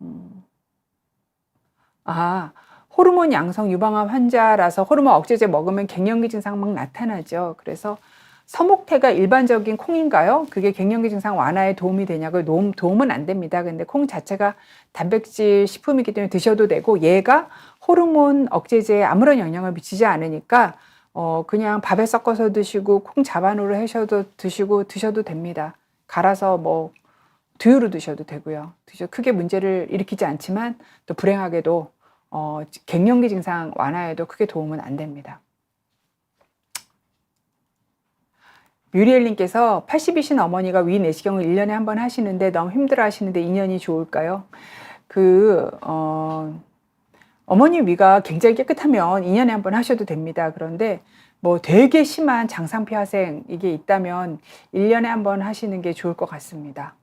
호르몬 양성 유방암 환자라서 호르몬 억제제 먹으면 갱년기 증상 막 나타나죠. 그래서 서목태가 일반적인 콩인가요? 그게 갱년기 증상 완화에 도움이 되냐고? 도움은 안 됩니다. 근데 콩 자체가 단백질 식품이기 때문에 드셔도 되고, 얘가 호르몬 억제제에 아무런 영향을 미치지 않으니까 그냥 밥에 섞어서 드시고 콩 자반으로 해셔도 드셔도 됩니다. 갈아서 뭐 두유로 드셔도 되고요. 크게 문제를 일으키지 않지만 또 불행하게도 갱년기 증상 완화에도 크게 도움은 안 됩니다. 뮤리엘님께서 80이신 어머니가 위 내시경을 1년에 한 번 하시는데 너무 힘들어 하시는데 2년이 좋을까요? 어머니 위가 굉장히 깨끗하면 2년에 한 번 하셔도 됩니다. 그런데 뭐 되게 심한 장상폐화생 이게 있다면 1년에 한 번 하시는 게 좋을 것 같습니다.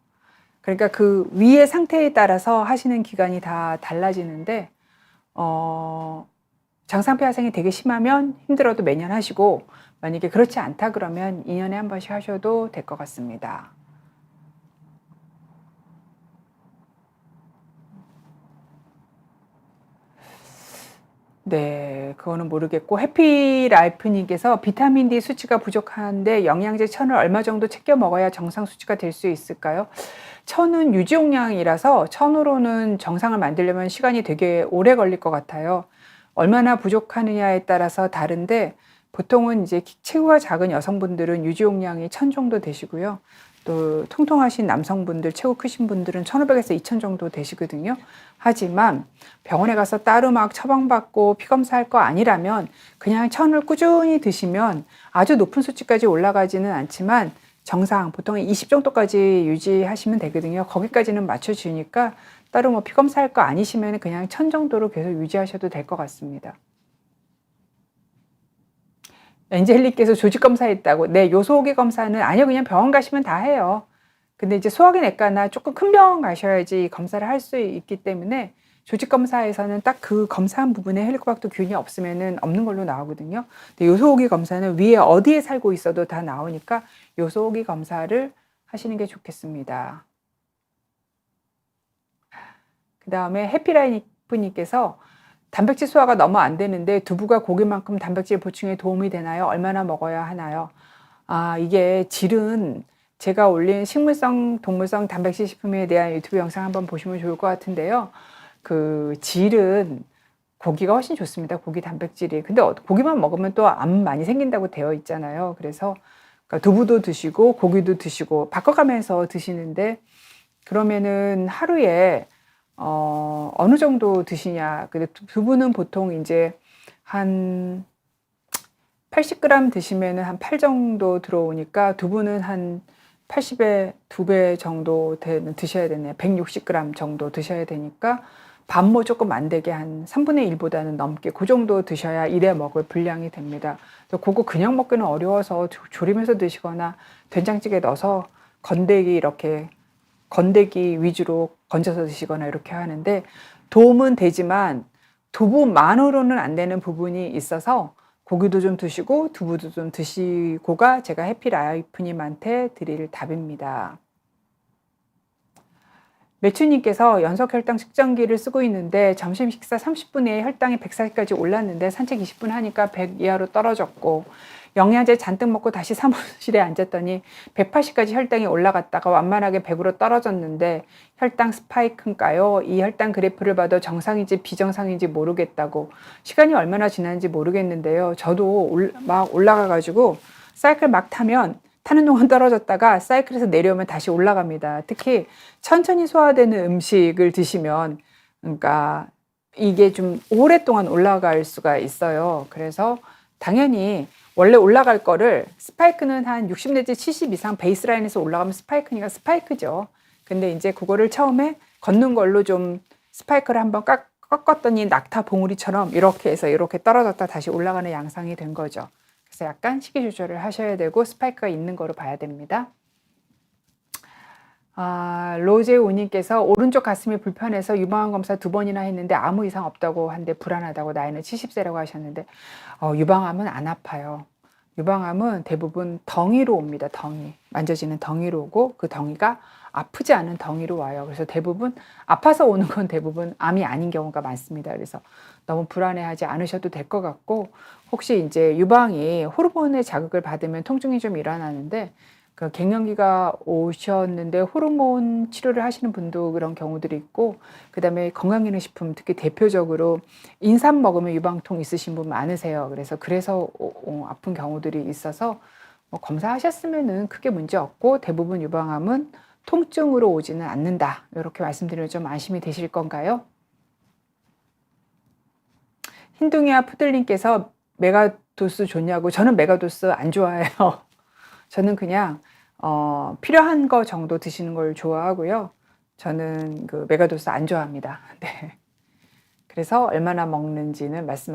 그러니까 그 위의 상태에 따라서 하시는 기간이 다 달라지는데, 장상폐화생이 되게 심하면 힘들어도 매년 하시고, 만약에 그렇지 않다 그러면 2년에 한 번씩 하셔도 될 것 같습니다. 네, 그거는 모르겠고, 해피라이프님께서 비타민 D 수치가 부족한데 영양제 천을 얼마 정도 챙겨 먹어야 정상 수치가 될 수 있을까요? 천은 유지용량이라서 천으로는 정상을 만들려면 시간이 되게 오래 걸릴 것 같아요. 얼마나 부족하느냐에 따라서 다른데, 보통은 이제 체구가 작은 여성분들은 유지용량이 1000 정도 되시고요. 또 통통하신 남성분들, 체구 크신 분들은 1500에서 2000 정도 되시거든요. 하지만 병원에 가서 따로 막 처방받고 피검사할 거 아니라면 그냥 천을 꾸준히 드시면 아주 높은 수치까지 올라가지는 않지만 정상, 보통 20 정도까지 유지하시면 되거든요. 거기까지는 맞춰주니까 따로 뭐 피검사할 거 아니시면 그냥 1000 정도로 계속 유지하셔도 될 것 같습니다. 엔젤리께서 조직검사했다고. 네, 요소호기 검사는 아니요, 그냥 병원 가시면 다 해요. 근데 이제 소화기 내과나 조금 큰 병원 가셔야지 검사를 할 수 있기 때문에, 조직검사에서는 딱 그 검사한 부분에 헬리코박터 균이 없으면은 없는 걸로 나오거든요. 근데 요소호기 검사는 위에 어디에 살고 있어도 다 나오니까 요소호기 검사를 하시는 게 좋겠습니다. 그 다음에 해피라이프님께서 단백질 소화가 너무 안 되는데 두부가 고기만큼 단백질 보충에 도움이 되나요? 얼마나 먹어야 하나요? 이게 질은 제가 올린 식물성, 동물성 단백질 식품에 대한 유튜브 영상 한번 보시면 좋을 것 같은데요. 그 질은 고기가 훨씬 좋습니다. 고기 단백질이. 근데 고기만 먹으면 또 암 많이 생긴다고 되어 있잖아요. 그래서 그러니까 두부도 드시고 고기도 드시고 바꿔가면서 드시는데, 그러면은 하루에 어느 정도 드시냐. 근데 두부는 보통 이제 한 80g 드시면은 한 8 정도 들어오니까 두부는 한 80의 2배 정도 드셔야 되네요. 160g 정도 드셔야 되니까 반모 조금 안 되게 한 3분의 1보다는 넘게 그 정도 드셔야 1회 먹을 분량이 됩니다. 그래서 그거 그냥 먹기는 어려워서 조림해서 드시거나 된장찌개 넣어서 건더기 위주로 건져서 드시거나 이렇게 하는데 도움은 되지만 두부만으로는 안 되는 부분이 있어서 고기도 좀 드시고 두부도 좀 드시고가 제가 해피라이프님한테 드릴 답입니다. 매추님께서 연속 혈당 측정기를 쓰고 있는데 점심 식사 30분에 혈당이 140까지 올랐는데 산책 20분 하니까 100 이하로 떨어졌고 영양제 잔뜩 먹고 다시 사무실에 앉았더니 180까지 혈당이 올라갔다가 완만하게 100으로 떨어졌는데 혈당 스파이크인가요? 이 혈당 그래프를 봐도 정상인지 비정상인지 모르겠다고. 시간이 얼마나 지났는지 모르겠는데요. 저도 막 올라가가지고 사이클 막 타는 동안 떨어졌다가 사이클에서 내려오면 다시 올라갑니다. 특히 천천히 소화되는 음식을 드시면, 그러니까 이게 좀 오랫동안 올라갈 수가 있어요. 그래서 당연히 원래 올라갈 거를 스파이크는 한 60 내지 70 이상 베이스라인에서 올라가면 스파이크니까 스파이크죠. 근데 이제 그거를 처음에 걷는 걸로 좀 스파이크를 한번 꺾었더니 낙타 봉우리처럼 이렇게 해서 이렇게 떨어졌다 다시 올라가는 양상이 된 거죠. 그래서 약간 식이 조절을 하셔야 되고 스파이크가 있는 거로 봐야 됩니다. 로제오님께서 오른쪽 가슴이 불편해서 유방암 검사 2번이나 했는데 아무 이상 없다고 하는데 불안하다고 나이는 70세라고 하셨는데 유방암은 안 아파요. 유방암은 대부분 덩이로 옵니다. 덩이. 만져지는 덩이로 오고 그 덩이가 아프지 않은 덩이로 와요. 그래서 대부분 아파서 오는 건 대부분 암이 아닌 경우가 많습니다. 그래서 너무 불안해하지 않으셔도 될 것 같고 혹시 이제 유방이 호르몬의 자극을 받으면 통증이 좀 일어나는데 그 갱년기가 오셨는데 호르몬 치료를 하시는 분도 그런 경우들이 있고 그다음에 건강기능식품 특히 대표적으로 인삼 먹으면 유방통 있으신 분 많으세요. 그래서 아픈 경우들이 있어서 검사하셨으면은 크게 문제 없고 대부분 유방암은 통증으로 오지는 않는다. 이렇게 말씀드리면 좀 안심이 되실 건가요? 흰둥이와 푸들님께서 메가도스 좋냐고. 저는 메가도스 안 좋아해요. 저는 그냥 필요한 거 정도 드시는 걸 좋아하고요. 저는 그 메가도스 안 좋아합니다. 네. 그래서 얼마나 먹는지는 말씀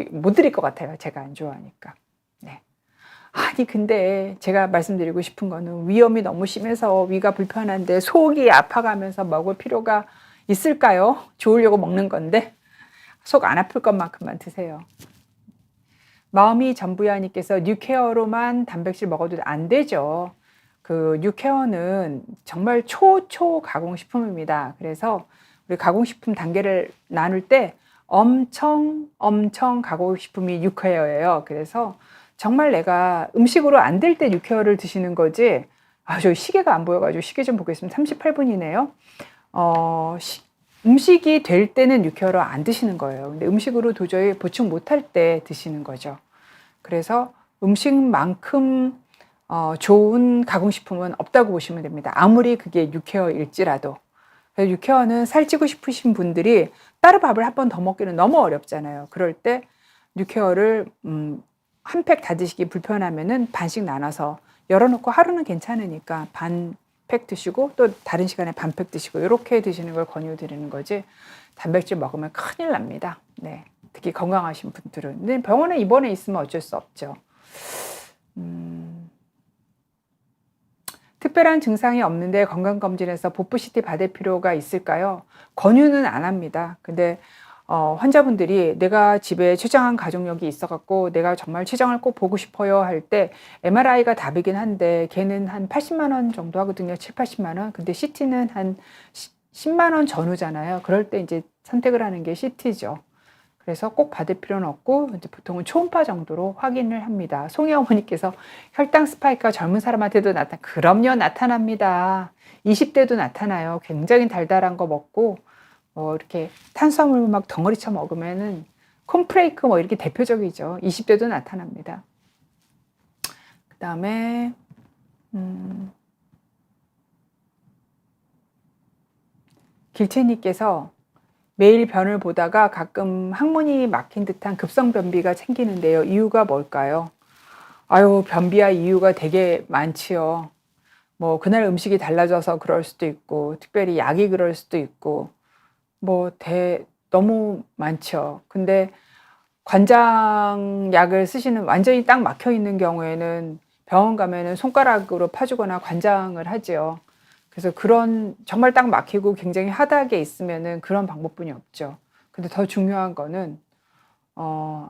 못 드릴 것 같아요. 제가 안 좋아하니까. 네. 아니 근데 제가 말씀드리고 싶은 거는 위염이 너무 심해서 위가 불편한데 속이 아파가면서 먹을 필요가 있을까요? 좋으려고 먹는 건데 속 안 아플 것만큼만 드세요. 마음이 전부야님께서 뉴케어로만 단백질 먹어도 안 되죠. 그 뉴케어는 정말 초초 가공식품입니다. 그래서 우리 가공식품 단계를 나눌 때 엄청 가공식품이 뉴케어예요. 그래서 정말 내가 음식으로 안 될 때 뉴케어를 드시는 거지. 저 시계가 안 보여가지고 시계 좀 보겠습니다. 38분이네요. 음식이 될 때는 뉴케어를 안 드시는 거예요. 근데 음식으로 도저히 보충 못할 때 드시는 거죠. 그래서 음식만큼 좋은 가공식품은 없다고 보시면 됩니다. 아무리 그게 뉴케어일지라도. 뉴케어는 살찌고 싶으신 분들이 따로 밥을 한 번 더 먹기는 너무 어렵잖아요. 그럴 때 뉴케어를 한 팩 다 드시기 불편하면은 반씩 나눠서 열어놓고 하루는 괜찮으니까 반팩 드시고 또 다른 시간에 반팩 드시고 이렇게 드시는 걸 권유드리는 거지 단백질 먹으면 큰일 납니다. 네. 특히 건강하신 분들은. 근데 병원에 입원해 있으면 어쩔 수 없죠. 특별한 증상이 없는데 건강검진에서 복부-CT 받을 필요가 있을까요? 권유는 안 합니다. 근데 환자분들이 내가 집에 췌장암 가족력이 있어갖고 내가 정말 췌장을 꼭 보고 싶어요 할 때 MRI가 답이긴 한데 걔는 한 80만 원 정도 하거든요. 7, 80만 원. 근데 CT는 한 10만 원 전후잖아요. 그럴 때 이제 선택을 하는 게 CT죠. 그래서 꼭 받을 필요는 없고 이제 보통은 초음파 정도로 확인을 합니다. 송혜 어머니께서 혈당 스파이크가 젊은 사람한테도 그럼요, 나타납니다. 20대도 나타나요. 굉장히 달달한 거 먹고 이렇게 탄수화물 막 덩어리쳐 먹으면은 콘프레이크 이렇게 대표적이죠. 20대도 나타납니다. 그 다음에 길채님께서 매일 변을 보다가 가끔 항문이 막힌 듯한 급성 변비가 생기는데요. 이유가 뭘까요? 아유, 변비야 이유가 되게 많지요. 뭐 그날 음식이 달라져서 그럴 수도 있고, 특별히 약이 그럴 수도 있고, 너무 많죠. 근데 관장약을 쓰시는 완전히 딱 막혀 있는 경우에는 병원 가면은 손가락으로 파주거나 관장을 하지요. 그래서 그런 정말 딱 막히고 굉장히 하다하게 있으면은 그런 방법뿐이 없죠. 근데 더 중요한 거는 어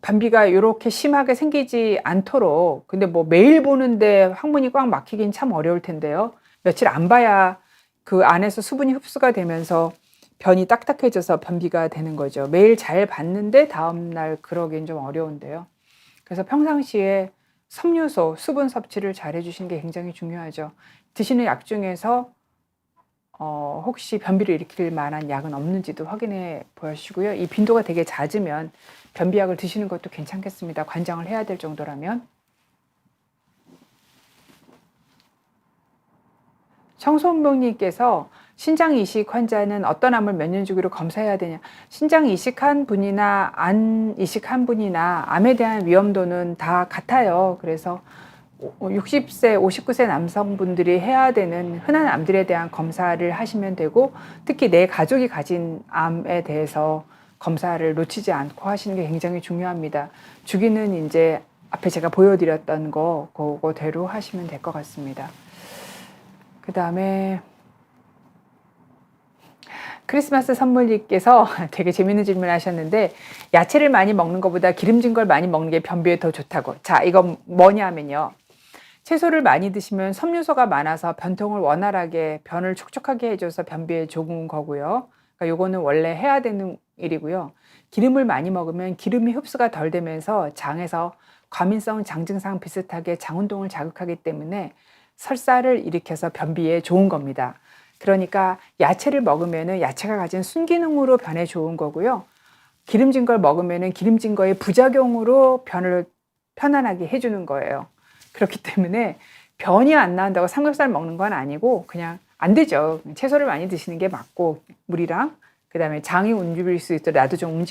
변비가 이렇게 심하게 생기지 않도록, 근데 뭐 매일 보는데 항문이 꽉 막히긴 참 어려울 텐데요. 며칠 안 봐야 그 안에서 수분이 흡수가 되면서 변이 딱딱해져서 변비가 되는 거죠. 매일 잘 봤는데 다음날 그러기엔 좀 어려운데요. 그래서 평상시에 섬유소, 수분 섭취를 잘 해주시는 게 굉장히 중요하죠. 드시는 약 중에서 혹시 변비를 일으킬 만한 약은 없는지도 확인해 보시고요. 이 빈도가 되게 잦으면 변비약을 드시는 것도 괜찮겠습니다. 관장을 해야 될 정도라면. 청소년님께서 신장 이식 환자는 어떤 암을 몇 년 주기로 검사해야 되냐. 신장 이식한 분이나 안 이식한 분이나 암에 대한 위험도는 다 같아요. 그래서 60세, 59세 남성분들이 해야 되는 흔한 암들에 대한 검사를 하시면 되고, 특히 내 가족이 가진 암에 대해서 검사를 놓치지 않고 하시는 게 굉장히 중요합니다. 주기는 이제 앞에 제가 보여드렸던 그거대로 하시면 될 것 같습니다. 그 다음에 크리스마스 선물님께서 되게 재밌는 질문 하셨는데, 야채를 많이 먹는 것보다 기름진 걸 많이 먹는 게 변비에 더 좋다고. 자, 이건 뭐냐면요. 채소를 많이 드시면 섬유소가 많아서 변통을 원활하게, 변을 촉촉하게 해줘서 변비에 좋은 거고요. 그러니까 요거는 원래 해야 되는 일이고요. 기름을 많이 먹으면 기름이 흡수가 덜 되면서 장에서 과민성 장증상 비슷하게 장 운동을 자극하기 때문에 설사를 일으켜서 변비에 좋은 겁니다. 그러니까 야채를 먹으면은 야채가 가진 순기능으로 변에 좋은 거고요. 기름진 걸 먹으면은 기름진 거의 부작용으로 변을 편안하게 해주는 거예요. 그렇기 때문에 변이 안 나온다고 삼겹살 먹는 건 아니고 그냥 안 되죠. 채소를 많이 드시는 게 맞고, 물이랑 그다음에 장이 움직일 수 있도록 나도 좀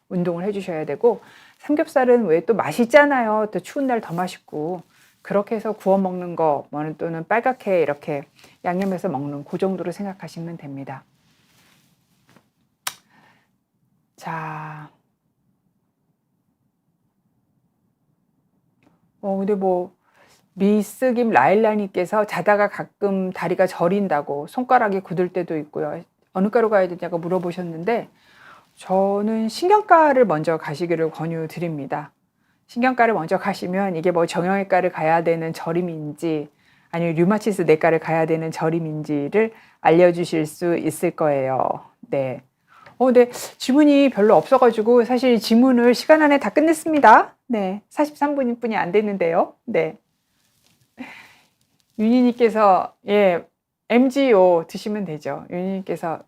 운동을 해주셔야 되고, 삼겹살은 왜 또 맛있잖아요. 또 추운 날 더 맛있고, 그렇게 해서 구워 먹는 거 또는 빨갛게 이렇게 양념해서 먹는 그 정도로 생각하시면 됩니다. 자, 근데 미스김 라일라님께서 자다가 가끔 다리가 저린다고 손가락이 굳을 때도 있고요. 어느 과로 가야 되냐고 물어보셨는데, 저는 신경과를 먼저 가시기를 권유드립니다. 신경과를 먼저 가시면 이게 정형외과를 가야 되는 저림인지 아니면 류마티스 내과를 가야 되는 저림인지를 알려주실 수 있을 거예요. 네. 근데 질문이 별로 없어가지고 사실 질문을 시간 안에 다 끝냈습니다. 네. 43분뿐이 안 됐는데요. 네. 윤희님께서, 예, MGO 드시면 되죠. 윤희님께서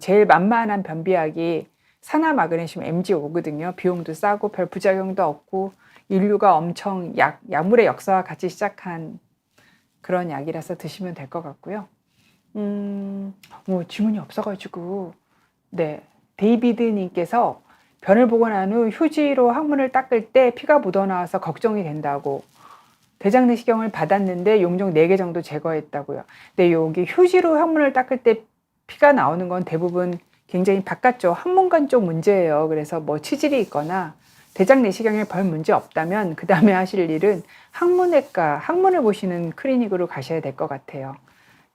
제일 만만한 변비약이 산화 마그네슘 MGO거든요. 비용도 싸고 별 부작용도 없고 인류가 엄청 약물의 역사와 같이 시작한 그런 약이라서 드시면 될 것 같고요. 질문이 없어가지고, 네. 데이비드님께서 변을 보고 난 후 휴지로 항문을 닦을 때 피가 묻어나와서 걱정이 된다고. 대장 내시경을 받았는데 용종 4개 정도 제거했다고요. 근데 여기 휴지로 항문을 닦을 때 피가 나오는 건 대부분 굉장히 바깥쪽 항문관 쪽 문제예요. 그래서 치질이 있거나 대장 내시경에 별 문제 없다면 그 다음에 하실 일은 항문외과, 항문을 보시는 클리닉으로 가셔야 될 것 같아요.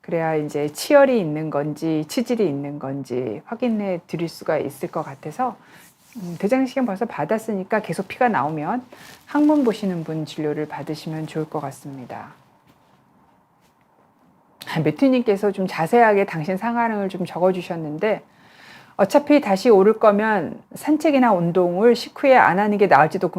그래야 이제 치열이 있는 건지 치질이 있는 건지 확인해 드릴 수가 있을 것 같아서, 대장 내시경 벌써 받았으니까 계속 피가 나오면 항문 보시는 분 진료를 받으시면 좋을 것 같습니다. 매튜님께서 좀 자세하게 당신 상황을 좀 적어주셨는데, 어차피 다시 오를 거면 산책이나 운동을 식후에 안 하는 게 나을지도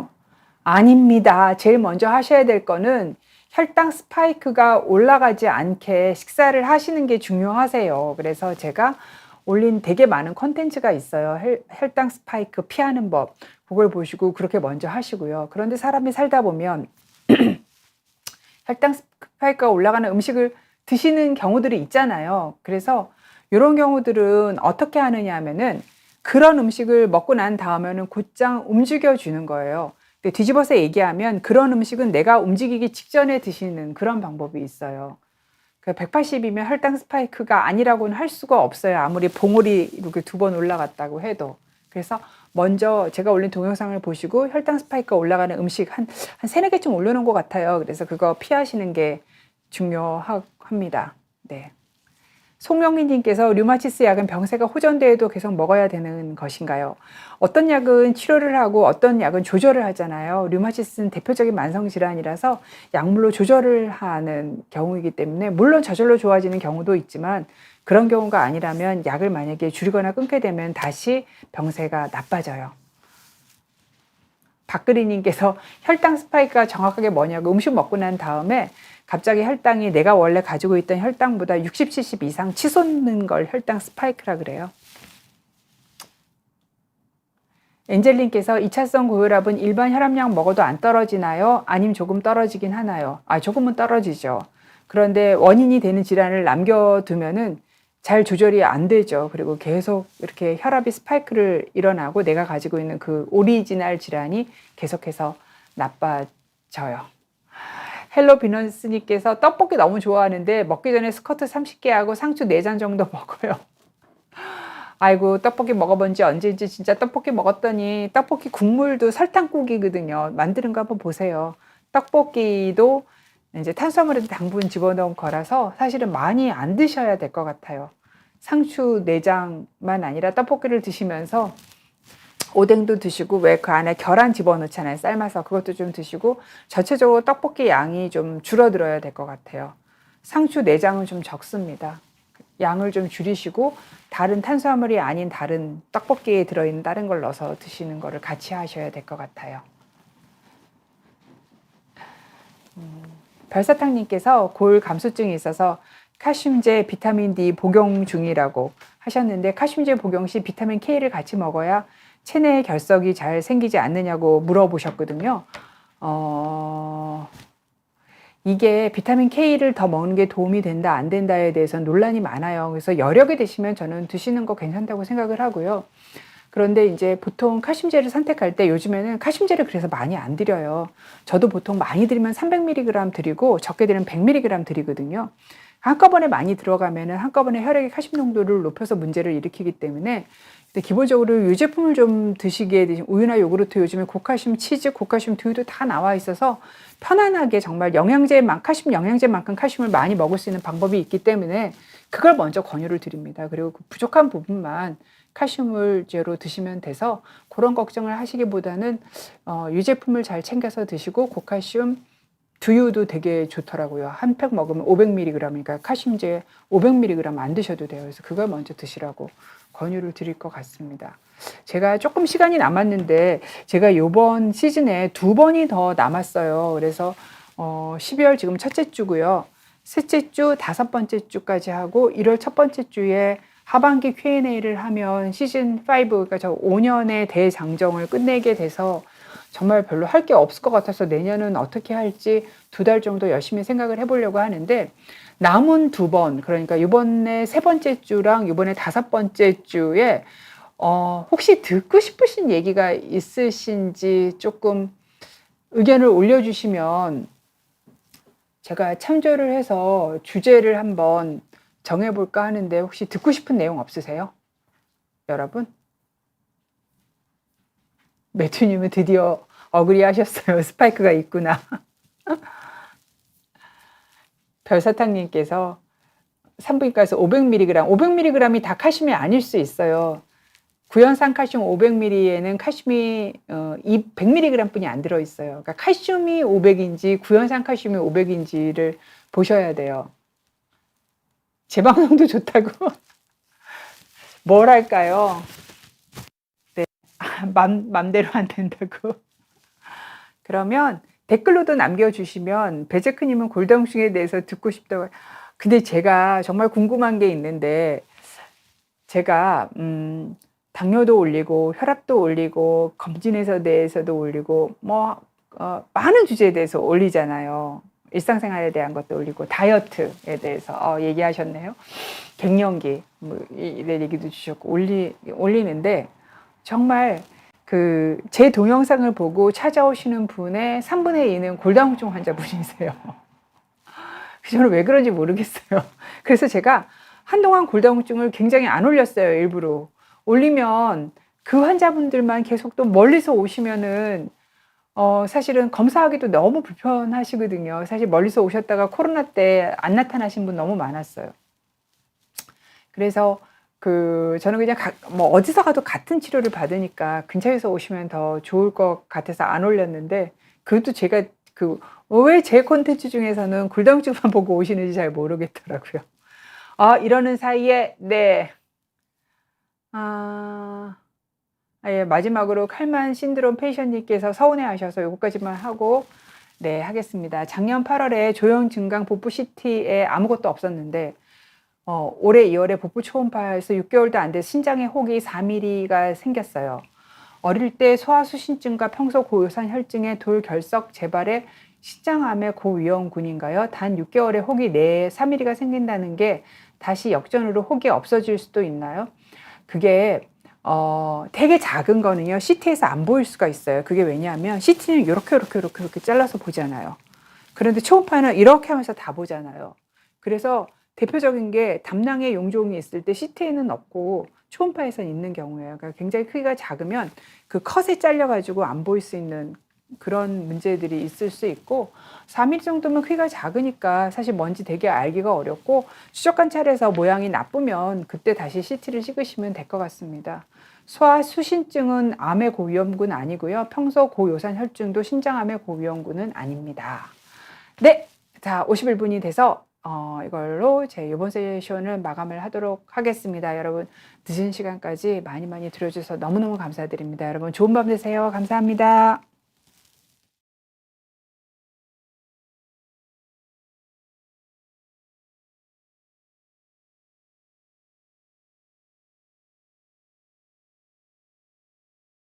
아닙니다. 제일 먼저 하셔야 될 거는 혈당 스파이크가 올라가지 않게 식사를 하시는 게 중요하세요. 그래서 제가 올린 되게 많은 콘텐츠가 있어요. 혈당 스파이크 피하는 법. 그걸 보시고 그렇게 먼저 하시고요. 그런데 사람이 살다 보면 혈당 스파이크가 올라가는 음식을 드시는 경우들이 있잖아요. 그래서 이런 경우들은 어떻게 하느냐 하면은 그런 음식을 먹고 난 다음에는 곧장 움직여 주는 거예요. 근데 뒤집어서 얘기하면 그런 음식은 내가 움직이기 직전에 드시는 그런 방법이 있어요. 180이면 혈당 스파이크가 아니라고는 할 수가 없어요. 아무리 봉우리 이렇게 2번 올라갔다고 해도. 그래서 먼저 제가 올린 동영상을 보시고 혈당 스파이크가 올라가는 음식 한 3, 4개쯤 올려놓은 것 같아요. 그래서 그거 피하시는 게 중요합니다. 네. 송명민님께서 류마티스 약은 병세가 호전돼도 계속 먹어야 되는 것인가요? 어떤 약은 치료를 하고 어떤 약은 조절을 하잖아요. 류마티스는 대표적인 만성질환이라서 약물로 조절을 하는 경우이기 때문에 물론 저절로 좋아지는 경우도 있지만 그런 경우가 아니라면 약을 만약에 줄이거나 끊게 되면 다시 병세가 나빠져요. 박그리님께서 혈당 스파이크가 정확하게 뭐냐고 음식 먹고 난 다음에 갑자기 혈당이 내가 원래 가지고 있던 혈당보다 60, 70 이상 치솟는 걸 혈당 스파이크라 그래요. 엔젤님께서 2차성 고혈압은 일반 혈압약 먹어도 안 떨어지나요? 아니면 조금 떨어지긴 하나요? 조금은 떨어지죠. 그런데 원인이 되는 질환을 남겨두면은 잘 조절이 안 되죠. 그리고 계속 이렇게 혈압이 스파이크를 일어나고 내가 가지고 있는 그 오리지널 질환이 계속해서 나빠져요. 헬로 비너스님께서 떡볶이 너무 좋아하는데 먹기 전에 스쿼트 30개 하고 상추 4잔 정도 먹어요. 아이고 떡볶이 먹어본 지 언제인지 진짜 떡볶이 먹었더니 떡볶이 국물도 설탕국이거든요. 만드는 거 한번 보세요. 떡볶이도 이제 탄수화물에도 당분 집어넣은 거라서 사실은 많이 안 드셔야 될 것 같아요. 상추 내장만 아니라 떡볶이를 드시면서 오뎅도 드시고 왜 그 안에 계란 집어넣잖아요. 삶아서 그것도 좀 드시고 전체적으로 떡볶이 양이 좀 줄어들어야 될 것 같아요. 상추 내장은 좀 적습니다. 양을 좀 줄이시고 다른 탄수화물이 아닌 다른 떡볶이에 들어있는 다른 걸 넣어서 드시는 거를 같이 하셔야 될 것 같아요. 별사탕님께서 골 감소증이 있어서 칼슘제, 비타민 D 복용 중이라고 하셨는데 칼슘제 복용 시 비타민 K를 같이 먹어야 체내 결석이 잘 생기지 않느냐고 물어보셨거든요. 이게 비타민 K를 더 먹는 게 도움이 된다 안 된다에 대해서 논란이 많아요. 그래서 여력이 되시면 저는 드시는 거 괜찮다고 생각을 하고요. 그런데 이제 보통 칼슘제를 선택할 때 요즘에는 칼슘제를 그래서 많이 안 드려요. 저도 보통 많이 드리면 300mg 드리고 적게 드리면 100mg 드리거든요. 한꺼번에 많이 들어가면은 한꺼번에 혈액의 칼슘 농도를 높여서 문제를 일으키기 때문에 기본적으로 유제품을 좀 드시게 되시면 우유나 요구르트 요즘에 고칼슘 치즈, 고칼슘 두유도 다 나와 있어서 편안하게 정말 칼슘 영양제만큼 칼슘을 많이 먹을 수 있는 방법이 있기 때문에 그걸 먼저 권유를 드립니다. 그리고 그 부족한 부분만 칼슘제로 드시면 돼서 그런 걱정을 하시기보다는 유제품을 잘 챙겨서 드시고 고칼슘 두유도 되게 좋더라고요. 한 팩 먹으면 500mg이니까 칼슘제 500mg 안 드셔도 돼요. 그래서 그걸 먼저 드시라고 권유를 드릴 것 같습니다. 제가 조금 시간이 남았는데 제가 이번 시즌에 2번이 더 남았어요. 그래서 12월 지금 첫째 주고요. 셋째 주, 5번째 주까지 하고 1월 첫 번째 주에 하반기 Q&A를 하면 시즌 5, 그러니까 저 5년의 대장정을 끝내게 돼서 정말 별로 할 게 없을 것 같아서 내년은 어떻게 할지 2달 정도 열심히 생각을 해보려고 하는데 남은 2번, 그러니까 이번에 3번째 주랑 이번에 5번째 주에 혹시 듣고 싶으신 얘기가 있으신지 조금 의견을 올려주시면 제가 참조를 해서 주제를 한번 정해볼까 하는데 혹시 듣고 싶은 내용 없으세요? 여러분? 매튜님은 드디어 어그리 하셨어요. 스파이크가 있구나. 별사탕님께서 산부인과에서 500mg, 500mg이 다 칼슘이 아닐 수 있어요. 구연산 칼슘 500ml에는 칼슘이 100mg 뿐이 안 들어있어요. 그러니까 칼슘이 500인지 구연산 칼슘이 500인지를 보셔야 돼요. 제 방송도 좋다고? 뭘 할까요? 네, 맘대로 안 된다고. 그러면 댓글로도 남겨주시면 베제크님은 골다공증에 대해서 듣고 싶다고. 근데 제가 정말 궁금한 게 있는데 제가 당뇨도 올리고 혈압도 올리고 검진에서 대해서도 올리고 뭐 많은 주제에 대해서 올리잖아요. 일상생활에 대한 것도 올리고 다이어트에 대해서 얘기하셨네요. 갱년기 뭐 이런 얘기도 주셨고 올리는데 정말 그 제 동영상을 보고 찾아오시는 분의 3분의 2는 골다공증 환자분이세요. 저는 왜 그런지 모르겠어요. 그래서 제가 한동안 골다공증을 굉장히 안 올렸어요. 일부러. 올리면 그 환자분들만 계속 또 멀리서 오시면은 사실은 검사하기도 너무 불편하시거든요. 사실 멀리서 오셨다가 코로나 때 안 나타나신 분 너무 많았어요. 그래서 저는 그냥 뭐 어디서 가도 같은 치료를 받으니까 근처에서 오시면 더 좋을 것 같아서 안 올렸는데, 그것도 제가 왜 제 콘텐츠 중에서는 골다공증만 보고 오시는지 잘 모르겠더라고요. 이러는 사이에, 네. 예, 마지막으로 칼만 신드롬 페이션님께서 서운해 하셔서 요거까지만 하고, 네, 하겠습니다. 작년 8월에 조형 증강 복부 CT에 아무것도 없었는데, 올해 2월에 복부 초음파에서 6개월도 안 돼 신장에 혹이 4mm가 생겼어요. 어릴 때 소아수신증과 평소 고요산 혈증의 돌결석 재발에 신장암의 고위험군인가요? 단 6개월에 혹이 3mm가 생긴다는 게 다시 역전으로 혹이 없어질 수도 있나요? 그게 되게 작은 거는요, CT에서 안 보일 수가 있어요. 그게 왜냐하면 CT는 이렇게 잘라서 보잖아요. 그런데 초음파는 이렇게 하면서 다 보잖아요. 그래서 대표적인 게 담낭에 용종이 있을 때 CT에는 없고 초음파에서는 있는 경우예요. 그러니까 굉장히 크기가 작으면 그 컷에 잘려가지고 안 보일 수 있는 그런 문제들이 있을 수 있고, 4mm 정도면 크기가 작으니까 사실 뭔지 되게 알기가 어렵고, 추적 관찰에서 모양이 나쁘면 그때 다시 CT를 찍으시면 될 것 같습니다. 소아수신증은 암의 고위험군 아니고요. 평소 고요산 혈증도 신장암의 고위험군은 아닙니다. 네, 자 51분이 돼서 이걸로 제 이번 세션을 마감을 하도록 하겠습니다. 여러분 늦은 시간까지 많이 들어주셔서 너무너무 감사드립니다. 여러분 좋은 밤 되세요. 감사합니다.